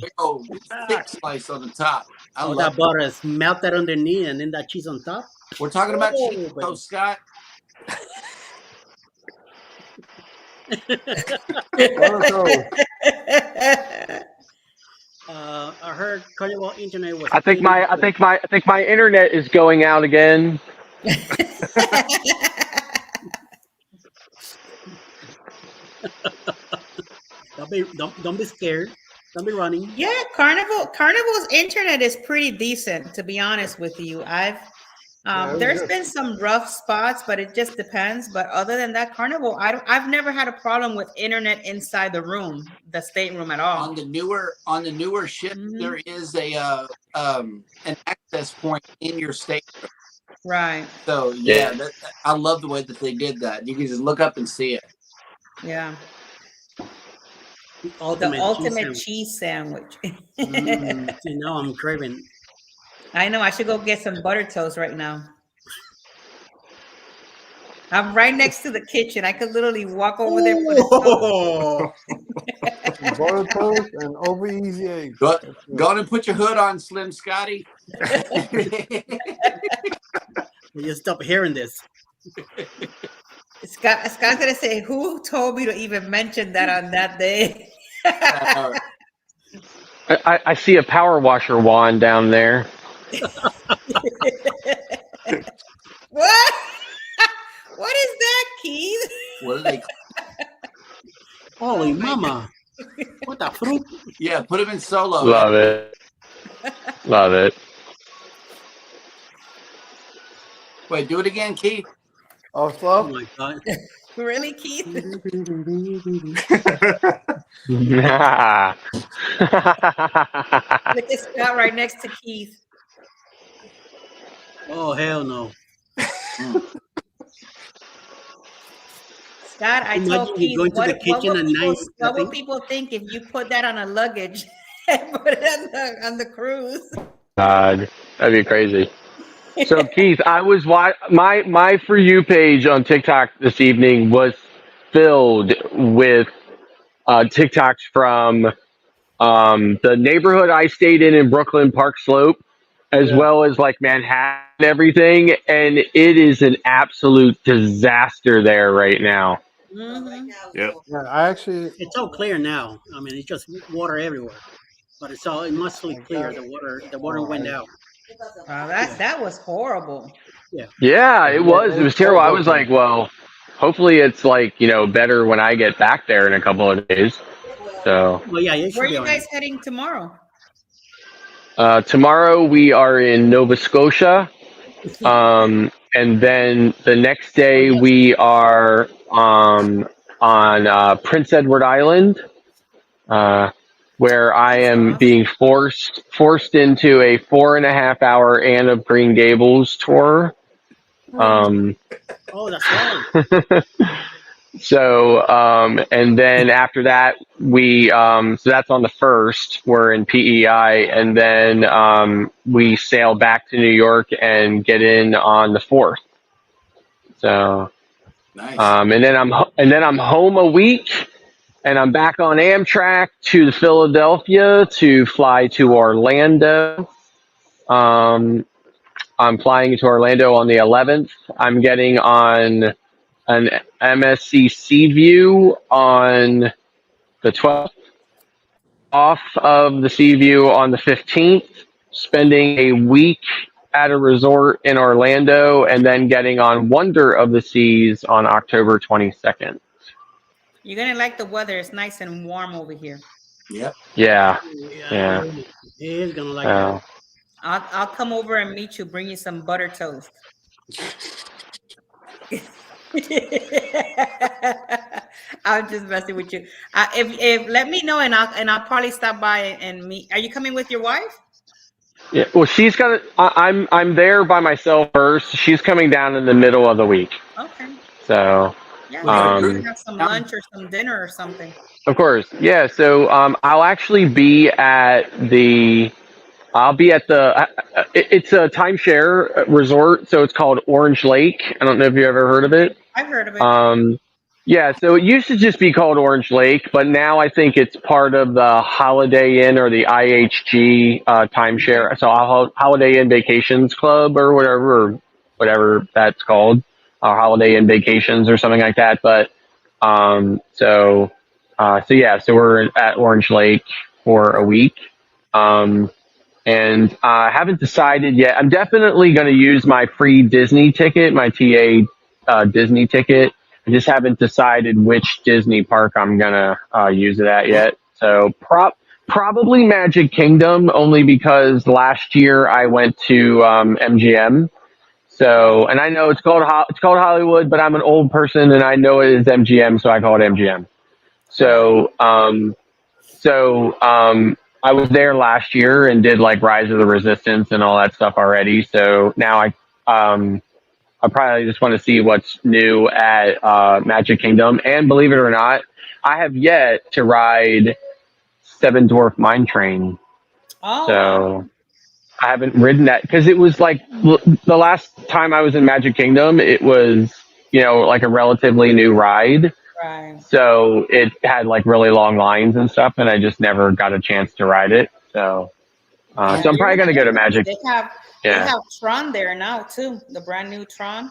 E: Thick slice on the top. I
A: All
E: love
A: that butter is melted underneath, and then that cheese on top.
E: We're talking about cheese
A: baby.
E: toast, Scott.
A: I heard Carnival Internet was.
C: I think my internet is going out again.
A: Don't be scared. Don't be running.
D: Yeah, Carnival's internet is pretty decent, to be honest with you. There's been some rough spots, but it just depends. But other than that, Carnival, I've never had a problem with internet inside the room, the stateroom at all.
E: On the newer ship, there is a an access point in your stateroom.
D: Right.
E: So I love the way that they did that. You can just look up and see it.
D: Yeah.
A: The
D: ultimate cheese sandwich.
A: Now I'm craving.
D: I know. I should go get some butter toast right now. I'm right next to the kitchen. I could literally walk over there.
B: Butter toast and over easy eggs.
E: Go on and put your hood on, Slim Scotty.
A: You stop hearing this.
D: Scott's gonna say, "Who told me to even mention that on that day?"
C: I see a power washer wand down there.
D: What? What is that, Keith?
E: What are they?
A: Holy mama! What the fruit?
E: Yeah, put him in solo.
C: Love it. Love it.
E: Wait, do it again, Keith.
B: Oh,
A: Oh
B: slow?
A: my god.
D: Really, Keith? Look at Scott right next to Keith.
A: Oh hell no.
D: Scott, I
A: Imagine
D: told
A: you
D: Keith,
A: going to the kitchen at night,
D: what would
A: nothing?
D: people think if you put that on a luggage and put it on the cruise?
C: God, that'd be crazy. So Keith, I was my For You page on TikTok this evening was filled with TikToks from the neighborhood I stayed in Brooklyn, Park Slope, as
B: Yeah.
C: well as like Manhattan and everything, and it is an absolute disaster there right now.
D: Mhm.
G: Yep.
B: Yeah, I actually.
A: It's all clear now. I mean, it's just water everywhere. But it mostly clear. The water went out.
D: Wow, that was horrible.
C: Yeah, it was. It was terrible. I was
B: Brooklyn.
C: like, well, hopefully it's like, better when I get back there in a couple of days. So
A: Well, yeah, it should
D: Where are
A: be
D: you
A: all right.
D: guys heading tomorrow?
C: tomorrow we are in Nova Scotia. And then the next day we are on Prince Edward Island, where I am being forced into a 4.5 hour Anne of Green Gables tour.
A: Oh, that's right.
C: So, and then after that, so that's on the 1st, we're in PEI, and then we sail back to New York and get in on the 4th. So,
E: Nice.
C: and then I'm home a week, and I'm back on Amtrak to Philadelphia to fly to Orlando. I'm flying to Orlando on the 11th. I'm getting on an MSC Seaview on the 12th, off of the Seaview on the 15th, spending a week at a resort in Orlando, and then getting on Wonder of the Seas on October 22nd.
D: You're gonna like the weather. It's nice and warm over here.
E: Yep.
C: Yeah.
A: Yeah. He is gonna like that.
D: I'll come over and meet you. Bring you some butter toast. I'm just messing with you. If let me know, and I'll probably stop by and meet. Are you coming with your wife?
C: Yeah. Well, she's got. I'm there by myself first. She's coming down in the middle of the week.
D: Okay.
C: So.
D: Yeah.
C: Um,
D: Maybe have some lunch or some dinner or something.
C: Of course, yeah. So I'll actually be at the. I'll be at the. It's a timeshare resort, so it's called Orange Lake. I don't know if you ever heard of it.
D: I've heard of it.
C: Yeah. So it used to just be called Orange Lake, but now I think it's part of the Holiday Inn or the IHG timeshare. So Holiday Inn Vacations Club or whatever that's called, or Holiday Inn Vacations or something like that. But so we're at Orange Lake for a week. And I haven't decided yet. I'm definitely going to use my free Disney ticket, my TA Disney ticket. I just haven't decided which Disney park I'm going to use it at yet. So probably Magic Kingdom, only because last year I went to MGM. So, and I know it's called Hollywood, but I'm an old person and I know it is MGM, so I call it MGM. So, I was there last year and did like Rise of the Resistance and all that stuff already. So now I probably just want to see what's new at Magic Kingdom. And believe it or not, I have yet to ride Seven Dwarf Mine Train.
D: Oh.
C: So I haven't ridden that because it was like the last time I was in Magic Kingdom, it was, like a relatively new ride.
D: Right.
C: So it had like really long lines and stuff, and I just never got a chance to ride it. So, so I'm probably gonna go to Magic.
D: They have Tron there now too, the brand new Tron.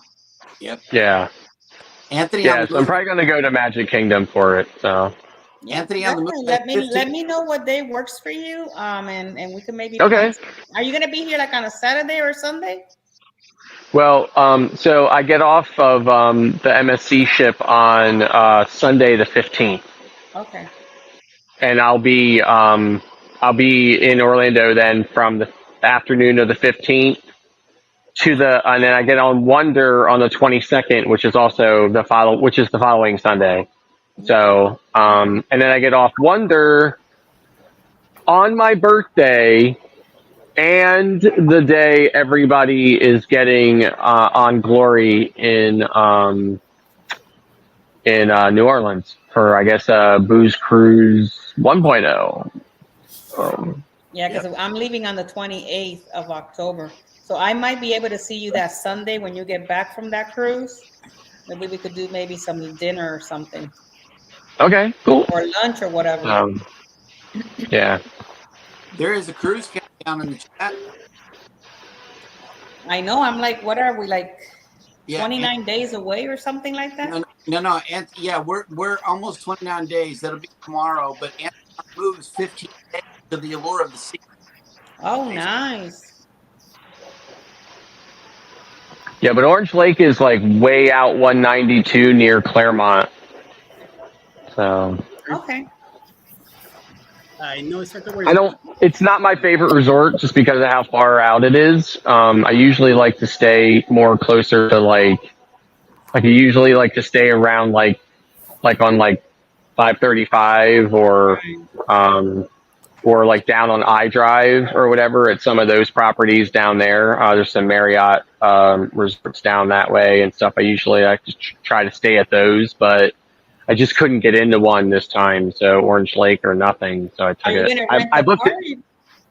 E: Yep.
C: Yeah.
E: Anthony.
C: Yeah. So I'm probably gonna go to Magic Kingdom for it. So.
E: Anthony on the move.
D: Let me know what day works for you. And we can maybe.
C: Okay.
D: Are you gonna be here like on a Saturday or Sunday?
C: Well, so I get off of the MSC ship on Sunday the 15th.
D: Okay.
C: and I'll be in Orlando then from the afternoon of the 15th and then I get on Wonder on the 22nd, which is the following Sunday. So, and then I get off Wonder on my birthday and the day everybody is getting on Glory in New Orleans for, I guess, Booze Cruise 1.0.
D: Yeah, because I'm leaving on the 28th of October. So I might be able to see you that Sunday when you get back from that cruise. Maybe we could do some dinner or something.
C: Okay, cool.
D: Or lunch or whatever.
C: Yeah.
E: There is a cruise countdown in the chat.
D: I know. I'm like, what are we, like 29
E: and,
D: days away or something like that?
E: No. And yeah, we're almost 29 days. That'll be tomorrow. But Anthony moves 15 days to the Allure of the Sea.
D: Oh, nice.
C: Yeah, but Orange Lake is like way out 192 near Claremont. So.
D: Okay.
A: I know exactly where.
C: It's not my favorite resort just because of how far out it is. I usually like to stay more closer to I usually like to stay around like on 535 or like down on iDrive or whatever at some of those properties down there. There's some Marriott resorts down that way and stuff. I usually like to try to stay at those, but I just couldn't get into one this time, so Orange Lake or nothing. So I took it. I booked it.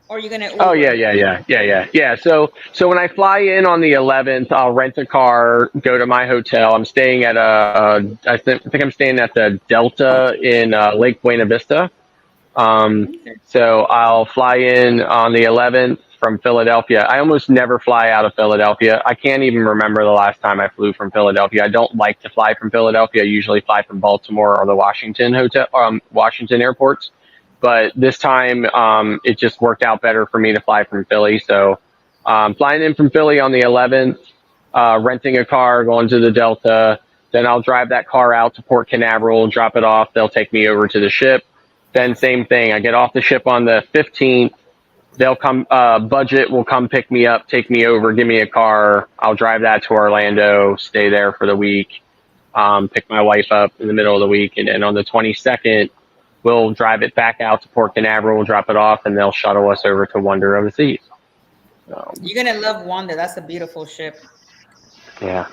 D: Or are you gonna?
C: Oh yeah. So when I fly in on the 11th, I'll rent a car, go to my hotel. I'm staying at I think I'm staying at the Delta in Lake Buena Vista. So I'll fly in on the 11th from Philadelphia. I almost never fly out of Philadelphia. I can't even remember the last time I flew from Philadelphia. I don't like to fly from Philadelphia. I usually fly from Baltimore or the Washington airports. But this time, it just worked out better for me to fly from Philly. So, flying in from Philly on the 11th, renting a car, going to the Delta. Then I'll drive that car out to Port Canaveral, drop it off. They'll take me over to the ship. Then same thing. I get off the ship on the 15th. They'll come, Budget will come pick me up, take me over, give me a car. I'll drive that to Orlando, stay there for the week, pick my wife up in the middle of the week. And then on the 22nd, we'll drive it back out to Port Canaveral, we'll drop it off, and they'll shuttle us over to Wonder of the Seas. So,
D: you're going to love Wonder. That's a beautiful ship.
C: Yeah.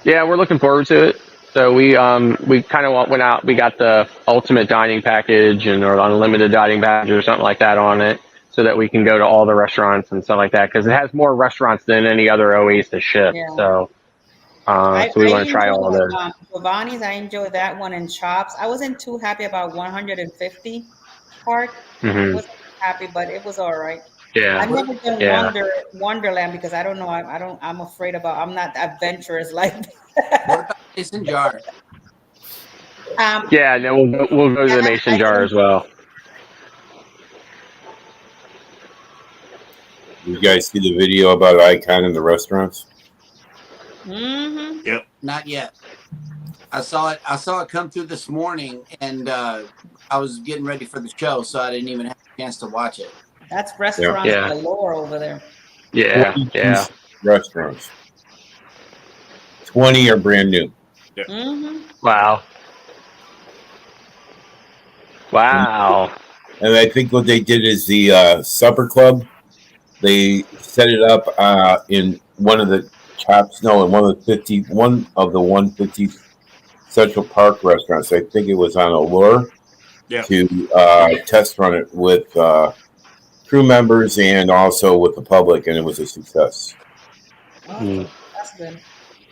C: Yeah, we're looking forward to it. So we kind of went out, we got the ultimate dining package or unlimited dining package or something like that on it so that we can go to all the restaurants and stuff like that because it has more restaurants than any other Oasis ship. Yeah. So we want to try all of those.
D: Giovanni's, I enjoyed that one, and Chops. I wasn't too happy about 150 Park. I wasn't happy, but it was all right.
C: Yeah.
D: I've never done Wonderland because I don't know. I'm afraid I'm not adventurous like that.
E: What about Mason Jar?
C: Yeah, no, we'll go to the Mason Jar as well.
F: You guys see the video about Icon in the restaurants?
D: Mm-hmm.
G: Yep.
E: Not yet. I saw it come through this morning, and I was getting ready for the show, so I didn't even have a chance to watch it.
D: That's restaurant galore over there.
C: Yeah.
F: Restaurants. 20 are brand new.
G: Yep.
D: Mm-hmm.
C: Wow.
F: And I think what they did is the supper club. They set it up in one of the in one of the 150 Central Park restaurants. I think it was on Allure to test run it with crew members and also with the public, and it was a success.
D: Oh, that's good.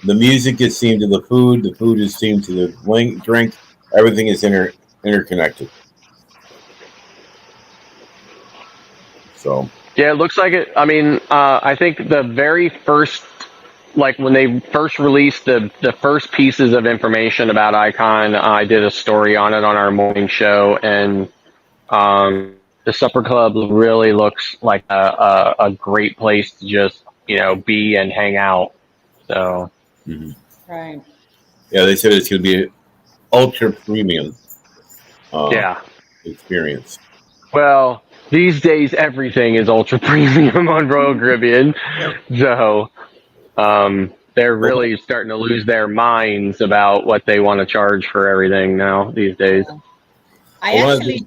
F: The music is themed to the food is themed to the drink. Everything is interconnected. So
C: yeah, it looks like it. I mean, I think the very first, when they first released the first pieces of information about Icon, I did a story on it on our morning show, and the Supper Club really looks like a great place to just be and hang out. So.
D: Right.
F: Yeah, they said it's going to be ultra premium.
C: Yeah.
F: experience.
C: Well, these days everything is ultra premium on Royal Caribbean, so they're really starting to lose their minds about what they want to charge for everything now these days.
D: I
F: Well,
D: actually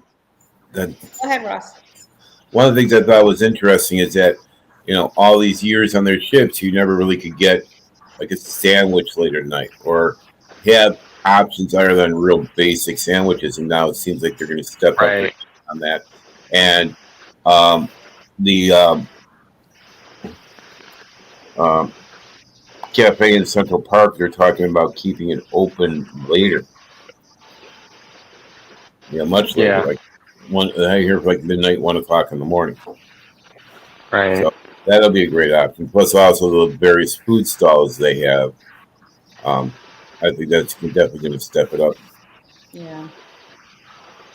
F: That
D: go ahead, Ross.
F: one of the things I thought was interesting is that, all these years on their ships, you never really could get like a sandwich later tonight or have options other than real basic sandwiches. And now it seems like they're going to step
C: Right.
F: up on that. And the cafe in Central Park, they're talking about keeping it open later. Yeah, much later.
C: Yeah.
F: Like I hear like midnight, 1 o'clock in the morning.
C: Right.
F: So that'll be a great option. Plus, also the various food stalls they have. I think that's definitely going to step it up.
D: Yeah.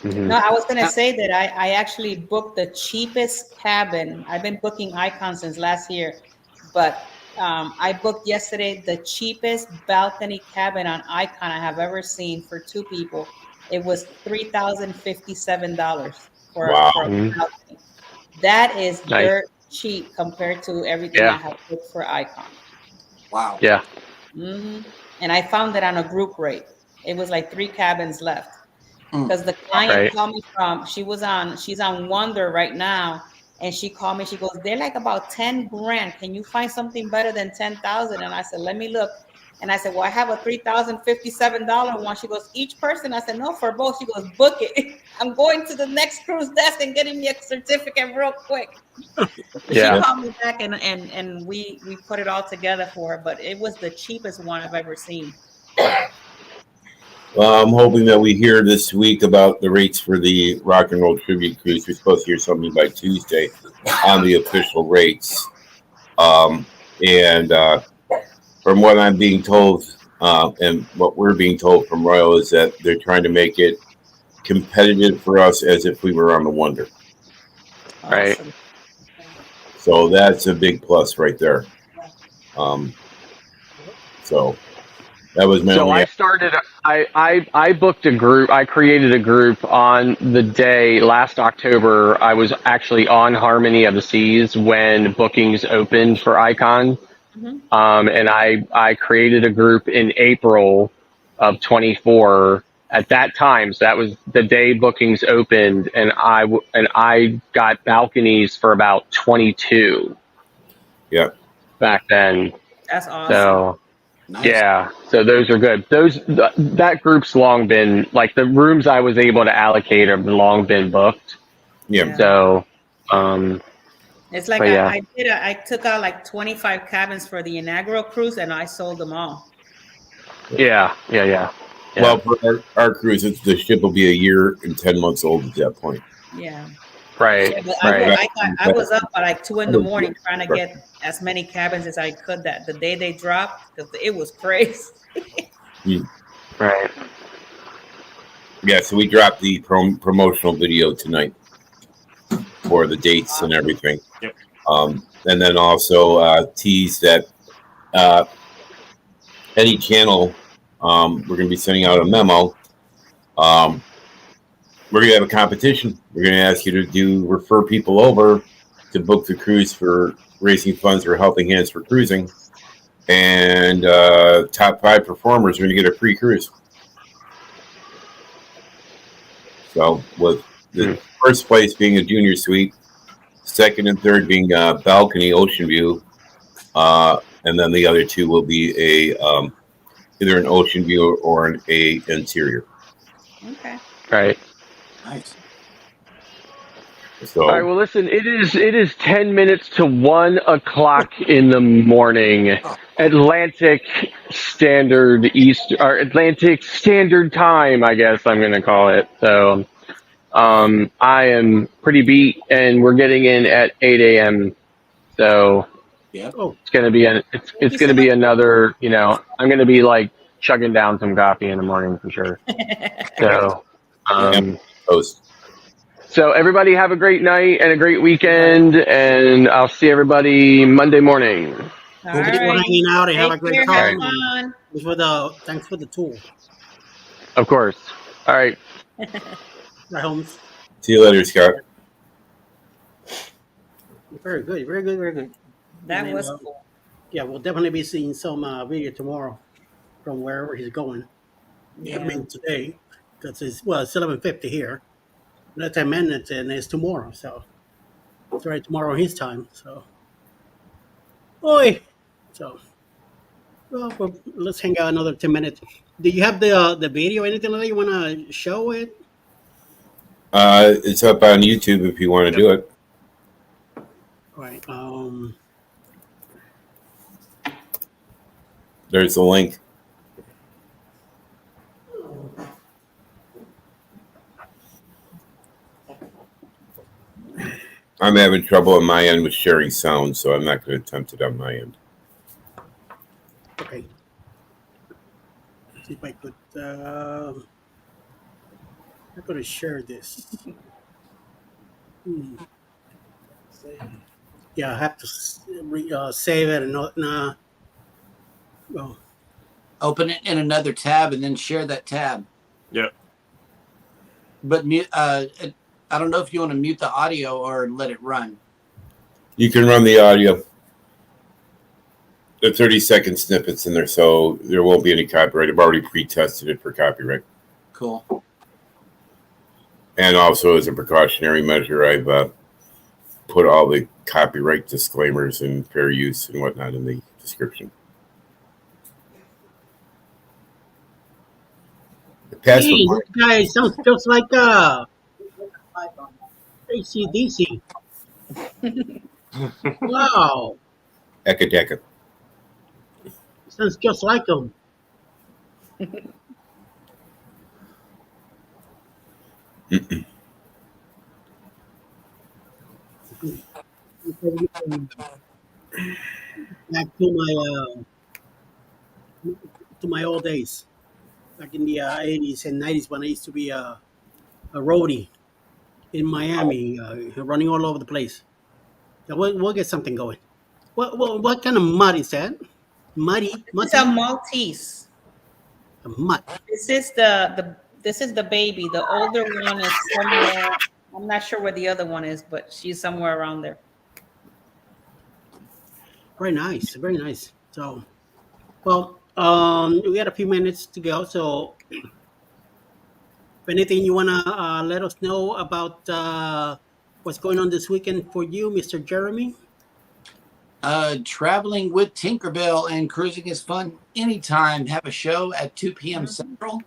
C: Mhm.
D: No, I was gonna say that I actually booked the cheapest cabin. I've been booking Icon since last year, but I booked yesterday the cheapest balcony cabin on Icon I have ever seen for 2 people. It was $3,057 for
F: Wow.
D: for a
C: Mhm.
D: balcony. That is
C: Nice.
D: dirt cheap compared to everything
C: Yeah.
D: I have booked for Icon.
E: Wow.
C: Yeah.
D: And I found it on a group rate. It was like 3 cabins left.
E: Mm.
D: Because the client
C: Right.
D: called me she's on Wonder right now, and she called me. She goes, "They're like about 10 grand. Can you find something better than 10,000?" And I said, "Let me look." And I said, "Well, I have a $3,057 one." She goes, "Each person?" I said, "No, for both." She goes, "Book it. I'm going to the next cruise desk and getting me a certificate real quick."
C: Yeah.
D: She called me back and we put it all together for her, but it was the cheapest one I've ever seen.
F: Well, I'm hoping that we hear this week about the rates for the Rock and Roll Tribute Cruise. We're supposed to hear something by Tuesday on the official rates. And from what I'm being told, and what we're being told from Royal, is that they're trying to make it competitive for us as if we were on the Wonder.
C: Right.
D: Awesome.
F: So that's a big plus right there. So that was my
C: So
F: only.
C: I booked a group. I created a group on the day last October. I was actually on Harmony of the Seas when bookings opened for Icon. And I created a group in April of 24 at that time. So that was the day bookings opened, and I got balconies for about 22
F: Yeah.
C: back then.
D: That's awesome.
C: So
E: Nice.
C: yeah, so those are good. That group's long been, like, the rooms I was able to allocate have long been booked.
F: Yeah.
C: So
D: It's like
C: But yeah.
D: I took out like 25 cabins for the inaugural cruise, and I sold them all.
C: yeah.
F: Well, for our cruise, the ship will be a year and 10 months old at that point.
D: Yeah.
C: Right.
D: Yeah, but
C: Right.
D: I was up by like 2 in the morning trying to get as many cabins as I could that the day they dropped, because it was crazy.
C: Right.
F: Yeah, so we dropped the promotional video tonight for the dates and everything.
G: Yep.
F: And then also tease that any channel, we're going to be sending out a memo. We're going to have a competition. We're going to ask you to refer people over to book the cruise for raising funds for Helping Hands for Cruising. And top 5 performers are going to get a free cruise. So with the first place being a junior suite, second and third being balcony ocean view, and then the other 2 will be either an ocean view or an interior.
D: Okay.
C: Right.
E: Nice.
F: So
C: All right. Well, listen. It is 10 minutes to 1 o'clock in the morning, Atlantic Standard Atlantic Standard Time, I guess I'm going to call it. So, I am pretty beat, and we're getting in at 8 a.m. So
E: Yep.
C: it's going to be it's going to be another. I'm going to be like chugging down some coffee in the morning for sure. So.
F: Toast.
C: So everybody have a great night and a great weekend, and I'll see everybody Monday morning.
D: All
A: Thanks for
D: right.
A: hanging out and have a
D: Take
A: great
D: care,
A: time.
D: have fun.
A: Thanks for the tool.
C: Of course. All right.
A: Right, Holmes.
F: See you later, Scott.
A: Very good, very good, very good.
D: That
A: And,
D: was
A: uh,
D: cool.
A: Yeah, we'll definitely be seeing some video tomorrow from wherever he's going. I
D: Yeah.
A: mean, today, because it's 11:50 here. That's 10 minutes, and it's tomorrow. So it's right tomorrow his time. So, oi. So, well, let's hang out another 10 minutes. Do you have the video? Anything like that you want to show it?
F: It's up on YouTube if you want to do it.
A: Right.
F: There's the link. I'm having trouble on my end with sharing sound, so I'm not going to attempt it on my end.
A: Okay. See if I could. I'm going to share this. Yeah, I have to save it and not. Nah. Oh,
E: Open it in another tab and then share that tab.
G: Yep.
E: But mute. I don't know if you want to mute the audio or let it run.
F: You can run the audio. The 30-second snippets in there, so there won't be any copyright. I've already pre-tested it for copyright.
E: Cool.
F: And also, as a precautionary measure, I've put all the copyright disclaimers and fair use and whatnot in the description.
A: hey, this guy sounds just like AC/DC. Wow,
F: Eka.
A: sounds just like him. Back to my old days, back in the 80s and 90s when I used to be a roadie in Miami, running all over the place. Yeah, we'll get something going. What kind of mud is that? Muddy?
D: It's a Maltese.
A: A mud.
D: This is the baby. The older one is somewhere. I'm not sure where the other one is, but she's somewhere around there.
A: Very nice, very nice. So, well, we got a few minutes to go. So, if anything you wanna let us know about what's going on this weekend for you, Mr. Jeremy?
E: Traveling with Tinkerbell and cruising is fun anytime. Have a show at 2 p.m. Central,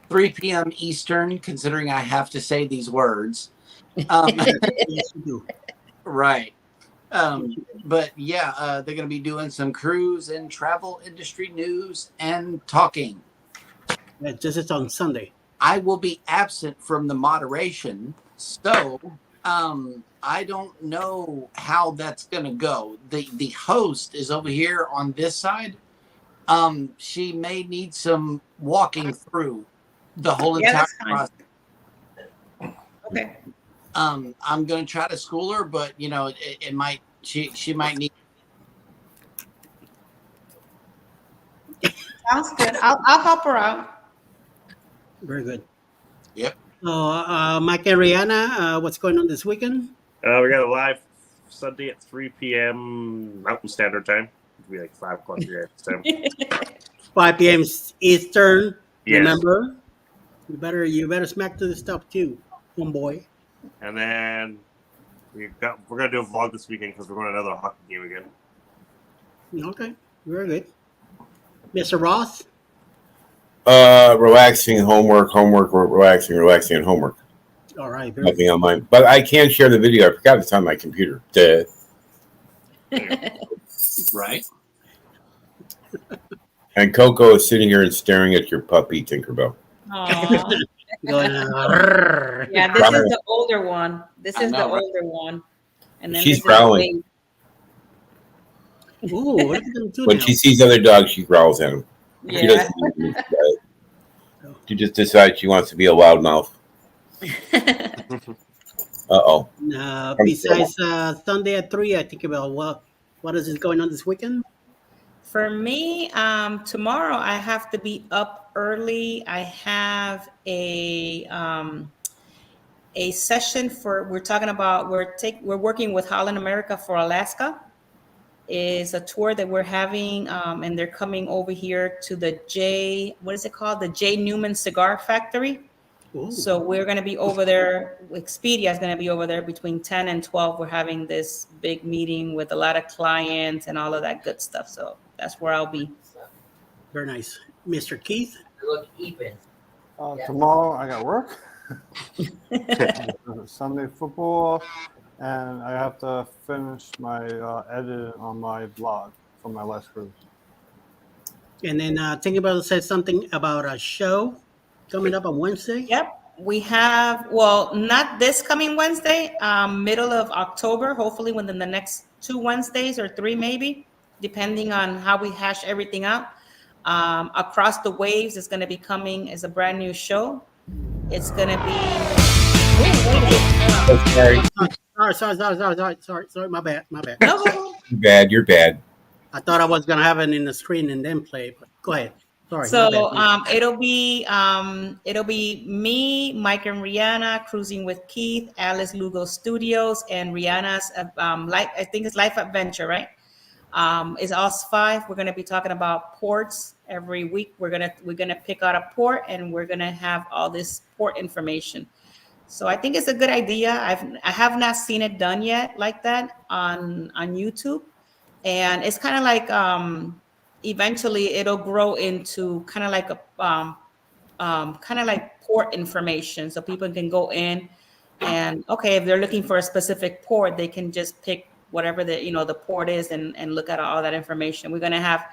E: 3 p.m. Eastern, considering I have to say these words.
A: Yes, you do.
E: Right. But yeah, they're going to be doing some cruise and travel industry news and talking.
A: This is on Sunday.
E: I will be absent from the moderation, so I don't know how that's going to go. The host is over here on this side. She may need some walking through the whole
D: Yeah,
E: entire
D: that's fine.
E: process.
D: Okay.
E: I'm going to try to school her, but you know, it might. She might need.
D: Sounds good. I'll help her out.
A: Very good.
E: Yep.
A: Mike and Rihanna, what's going on this weekend?
G: We got a live Sunday at 3 p.m. Mountain Standard Time. It'll be like 5 o'clock your time.
A: 5 p.m. Eastern.
G: Yes.
A: Remember, you better smack to the stuff too, homeboy.
G: And then we're gonna do a vlog this weekend because we're going to another hockey game again.
A: Okay, very good. Mr. Ross.
F: Relaxing, homework, relaxing, and homework.
A: All right, very
F: Nothing on mine. But I can share the video. I forgot it's on my computer. Duh.
E: Right.
F: And Coco is sitting here and staring at your puppy, Tinkerbell.
D: Aw.
A: Going,
D: Yeah, this is the older one. This
E: I
D: is
E: know,
D: the
E: right?
D: older one. And then
F: She's
D: this is the
F: growling.
D: baby.
A: Ooh, what are you gonna do
F: When
A: now?
F: she sees other dogs, she growls at them. She
D: Yeah.
F: doesn't even, she just decides she wants to be a loudmouth. Uh-oh.
A: Besides Sunday at 3, I think about what is going on this weekend?
D: For me, tomorrow I have to be up early. I have a session we're talking about, we're working with Holland America for Alaska. Is a tour that we're having, and they're coming over here to the what is it called? The J. Newman Cigar Factory.
A: Ooh.
D: So we're going to be over there. Expedia is going to be over there between 10 and 12. We're having this big meeting with a lot of clients and all of that good stuff. So that's where I'll be.
A: Very nice. Mr. Keith?
H: Look, even.
B: Tomorrow I got work. Sunday football, and I have to finish my edit on my blog for my last cruise.
A: And then think about said something about a show coming up on Wednesday.
D: Yep. We have, well, not this coming Wednesday, middle of October, hopefully within the next 2 Wednesdays or 3 maybe, depending on how we hash everything out. Across the Waves is going to be coming as a brand new show. It's going to be.
A: Sorry. My bad.
D: No.
F: You're bad.
A: I thought I was gonna have it in the screen and then play, but go ahead. Sorry.
D: So
A: my bad.
D: it'll be me, Mike and Rihanna cruising with Keith, Alice Lugo Studios, and Rihanna's I think it's Life Adventure, right? It's us 5. We're gonna be talking about ports every week. We're gonna pick out a port and we're gonna have all this port information. So I think it's a good idea. I have not seen it done yet like that on YouTube, and it's kind of like eventually it'll grow into kind of like a kind of like port information, so people can go in and if they're looking for a specific port, they can just pick whatever the port is and look at all that information. We're gonna have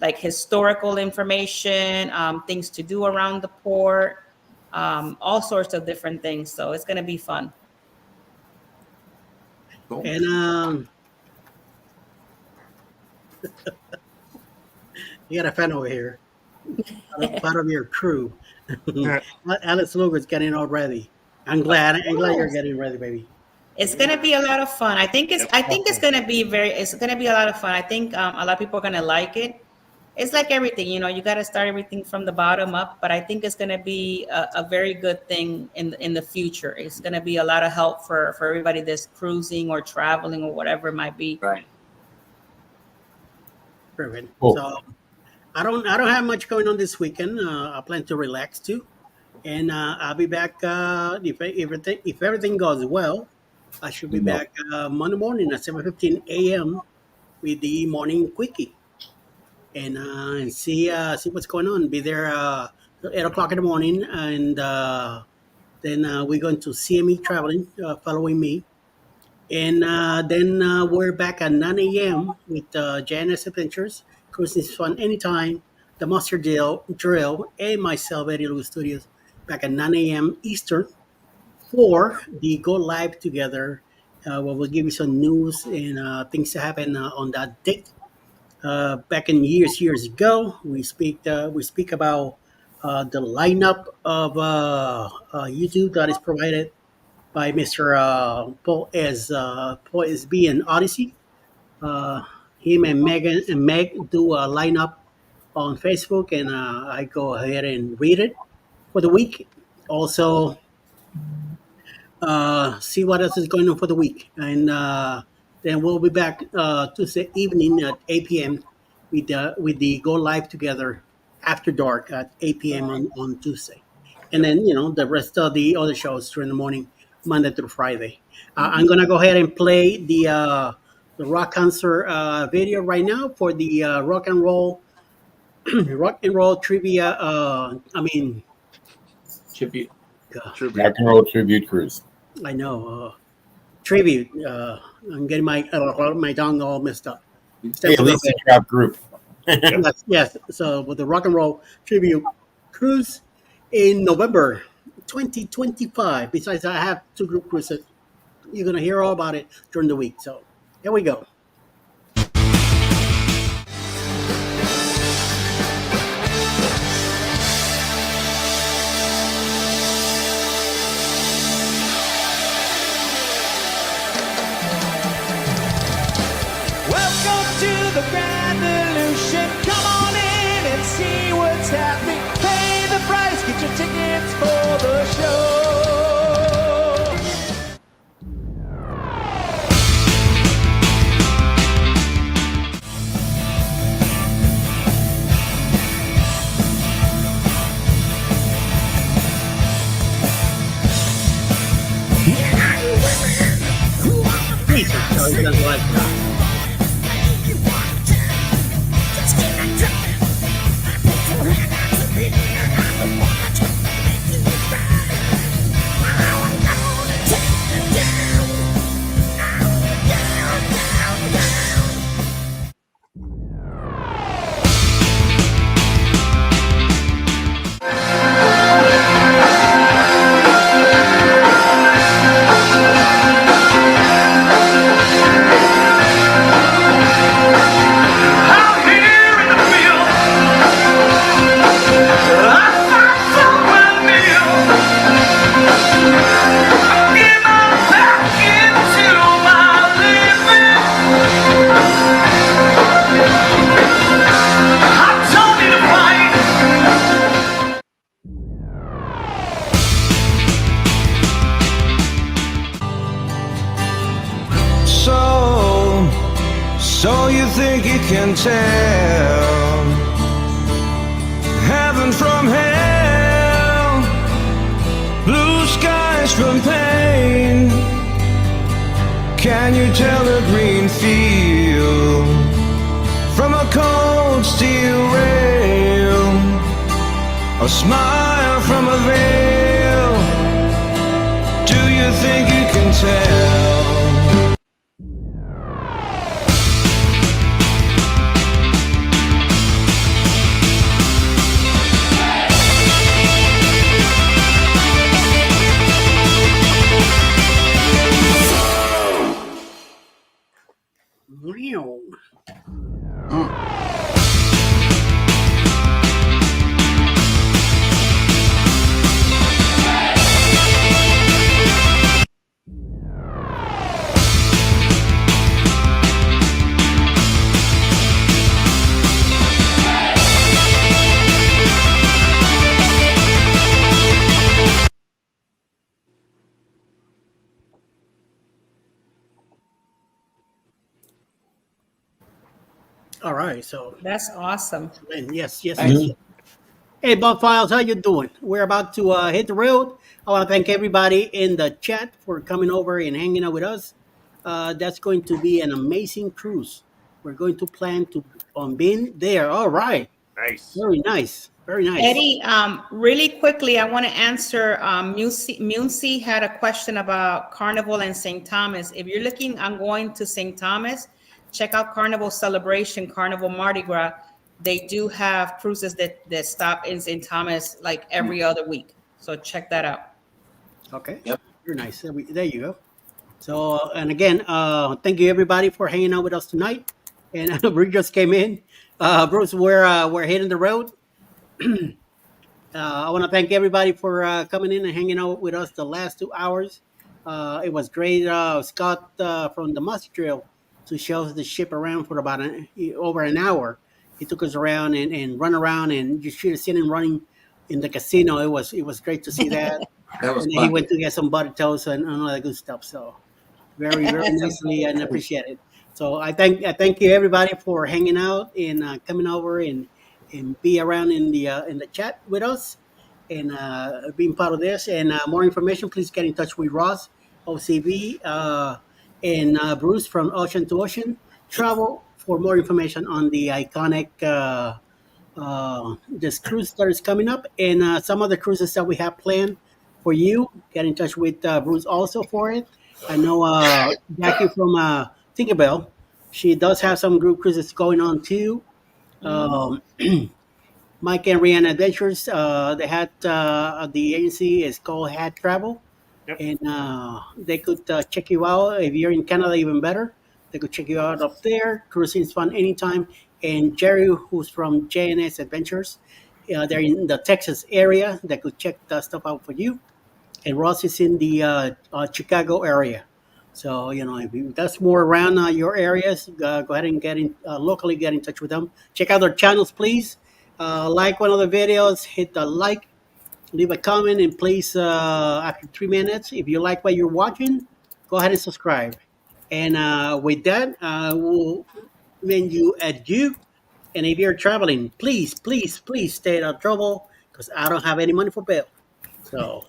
D: like historical information, things to do around the port. All sorts of different things, so it's going to be fun.
E: Cool.
A: And you got a fan over here, part of your crew. Alex Lugo is getting all ready. I'm glad you're getting ready, baby.
D: It's going to be a lot of fun. I think it's going to be a lot of fun. I think a lot of people are going to like it. It's like everything, you got to start everything from the bottom up, but I think it's going to be a very good thing in the future. It's going to be a lot of help for everybody that's cruising or traveling or whatever it might be.
E: Right.
A: Perfect.
F: Cool.
A: So I don't have much going on this weekend. I plan to relax too, and I'll be back if everything goes well. I should be back Monday morning at 7:15 a.m. with the morning quickie. And see what's going on. Be there 8 o'clock in the morning, and then we're going to CME Traveling, following me, and then we're back at 9 a.m. with JNS Adventures, Cruising is Fun Anytime, the Monster Drill, and myself, Eddie Lugo Studios, back at 9 a.m. Eastern for the Go Live Together, where we'll give you some news and things that happen on that date. Back in years ago, we speak about the lineup of YouTube that is provided by Mr. Paul SB and Odyssey. Him and Meg do a lineup on Facebook, and I go ahead and read it for the week. Also, see what else is going on for the week, and then we'll be back Tuesday evening at 8 p.m. with the Go Live Together After Dark at 8 p.m. on Tuesday. And then, the rest of the other shows during the morning, Monday through Friday. I'm going to go ahead and play the rock concert video right now for the rock and roll trivia.
E: Tribute.
F: Rock and roll tribute cruise.
A: I know. Tribute. I'm getting my tongue all messed up.
F: Hey, at least it's a group.
A: Yes. So with the rock and roll tribute cruise in November 2025. Besides, I have 2 group cruises. You're gonna hear all about it during the week. So here we go.
I: The Grand Illusion. Come on in and see what's happening. Pay the price, get your tickets for the show.
A: President's Life.
I: So you think you can tell heaven from hell, blue skies from pain? Can you tell a green field from a cold steel rail, a smile from a veil? Do you think you can tell?
A: Wow. All right, so
D: That's awesome.
A: and yes, yes,
E: Thanks.
A: yes. Hey, Bob Files, how you doing? We're about to hit the road. I want to thank everybody in the chat for coming over and hanging out with us. That's going to be an amazing cruise. We're going to plan to on being there. All right,
G: Nice.
A: very nice, very nice.
D: Eddie, really quickly, I want to answer. Muncie had a question about Carnival and St. Thomas. If you're looking on going to St. Thomas, check out Carnival Celebration, Carnival Mardi Gras. They do have cruises that stop in St. Thomas like every other week. So check that out.
A: Okay.
E: Yep.
A: Very nice. There you go. So, and again, thank you everybody for hanging out with us tonight. And Bruce just came in. Bruce, we're hitting the road. I want to thank everybody for coming in and hanging out with us the last 2 hours. It was great. Scott from the Musty Trail to show us the ship around for about over an hour. He took us around and run around, and you should have seen him running in the casino. It was great to see that.
E: That was
A: And then he
E: fun.
A: went to get some butter toast and all that good stuff. So very nicely and appreciate it. So I thank you everybody for hanging out and coming over and be around in the chat with us and being part of this. And more information, please get in touch with Ross, OCV, and Bruce from Ocean to Ocean Travel for more information on the iconic this cruise that is coming up and some other cruises that we have planned for you. Get in touch with Bruce also for it. I know Jackie from Tinkerbell, she does have some group cruises going on too. Mike and Rihanna Adventures, they had the agency is called Hat Travel.
G: Yep.
A: And they could check you out. If you're in Canada, even better. They could check you out up there. Cruising is fun anytime. And Jerry, who's from JNS Adventures, they're in the Texas area. They could check that stuff out for you. And Ross is in the Chicago area. So, if that's more around your areas, go ahead and get in touch with them. Check out their channels, please. Like one of the videos, hit the like, leave a comment, and please, after 3 minutes, if you like what you're watching, go ahead and subscribe. And with that, we'll menu adieu. And if you're traveling, please, please, please stay out of trouble because I don't have any money for bail. So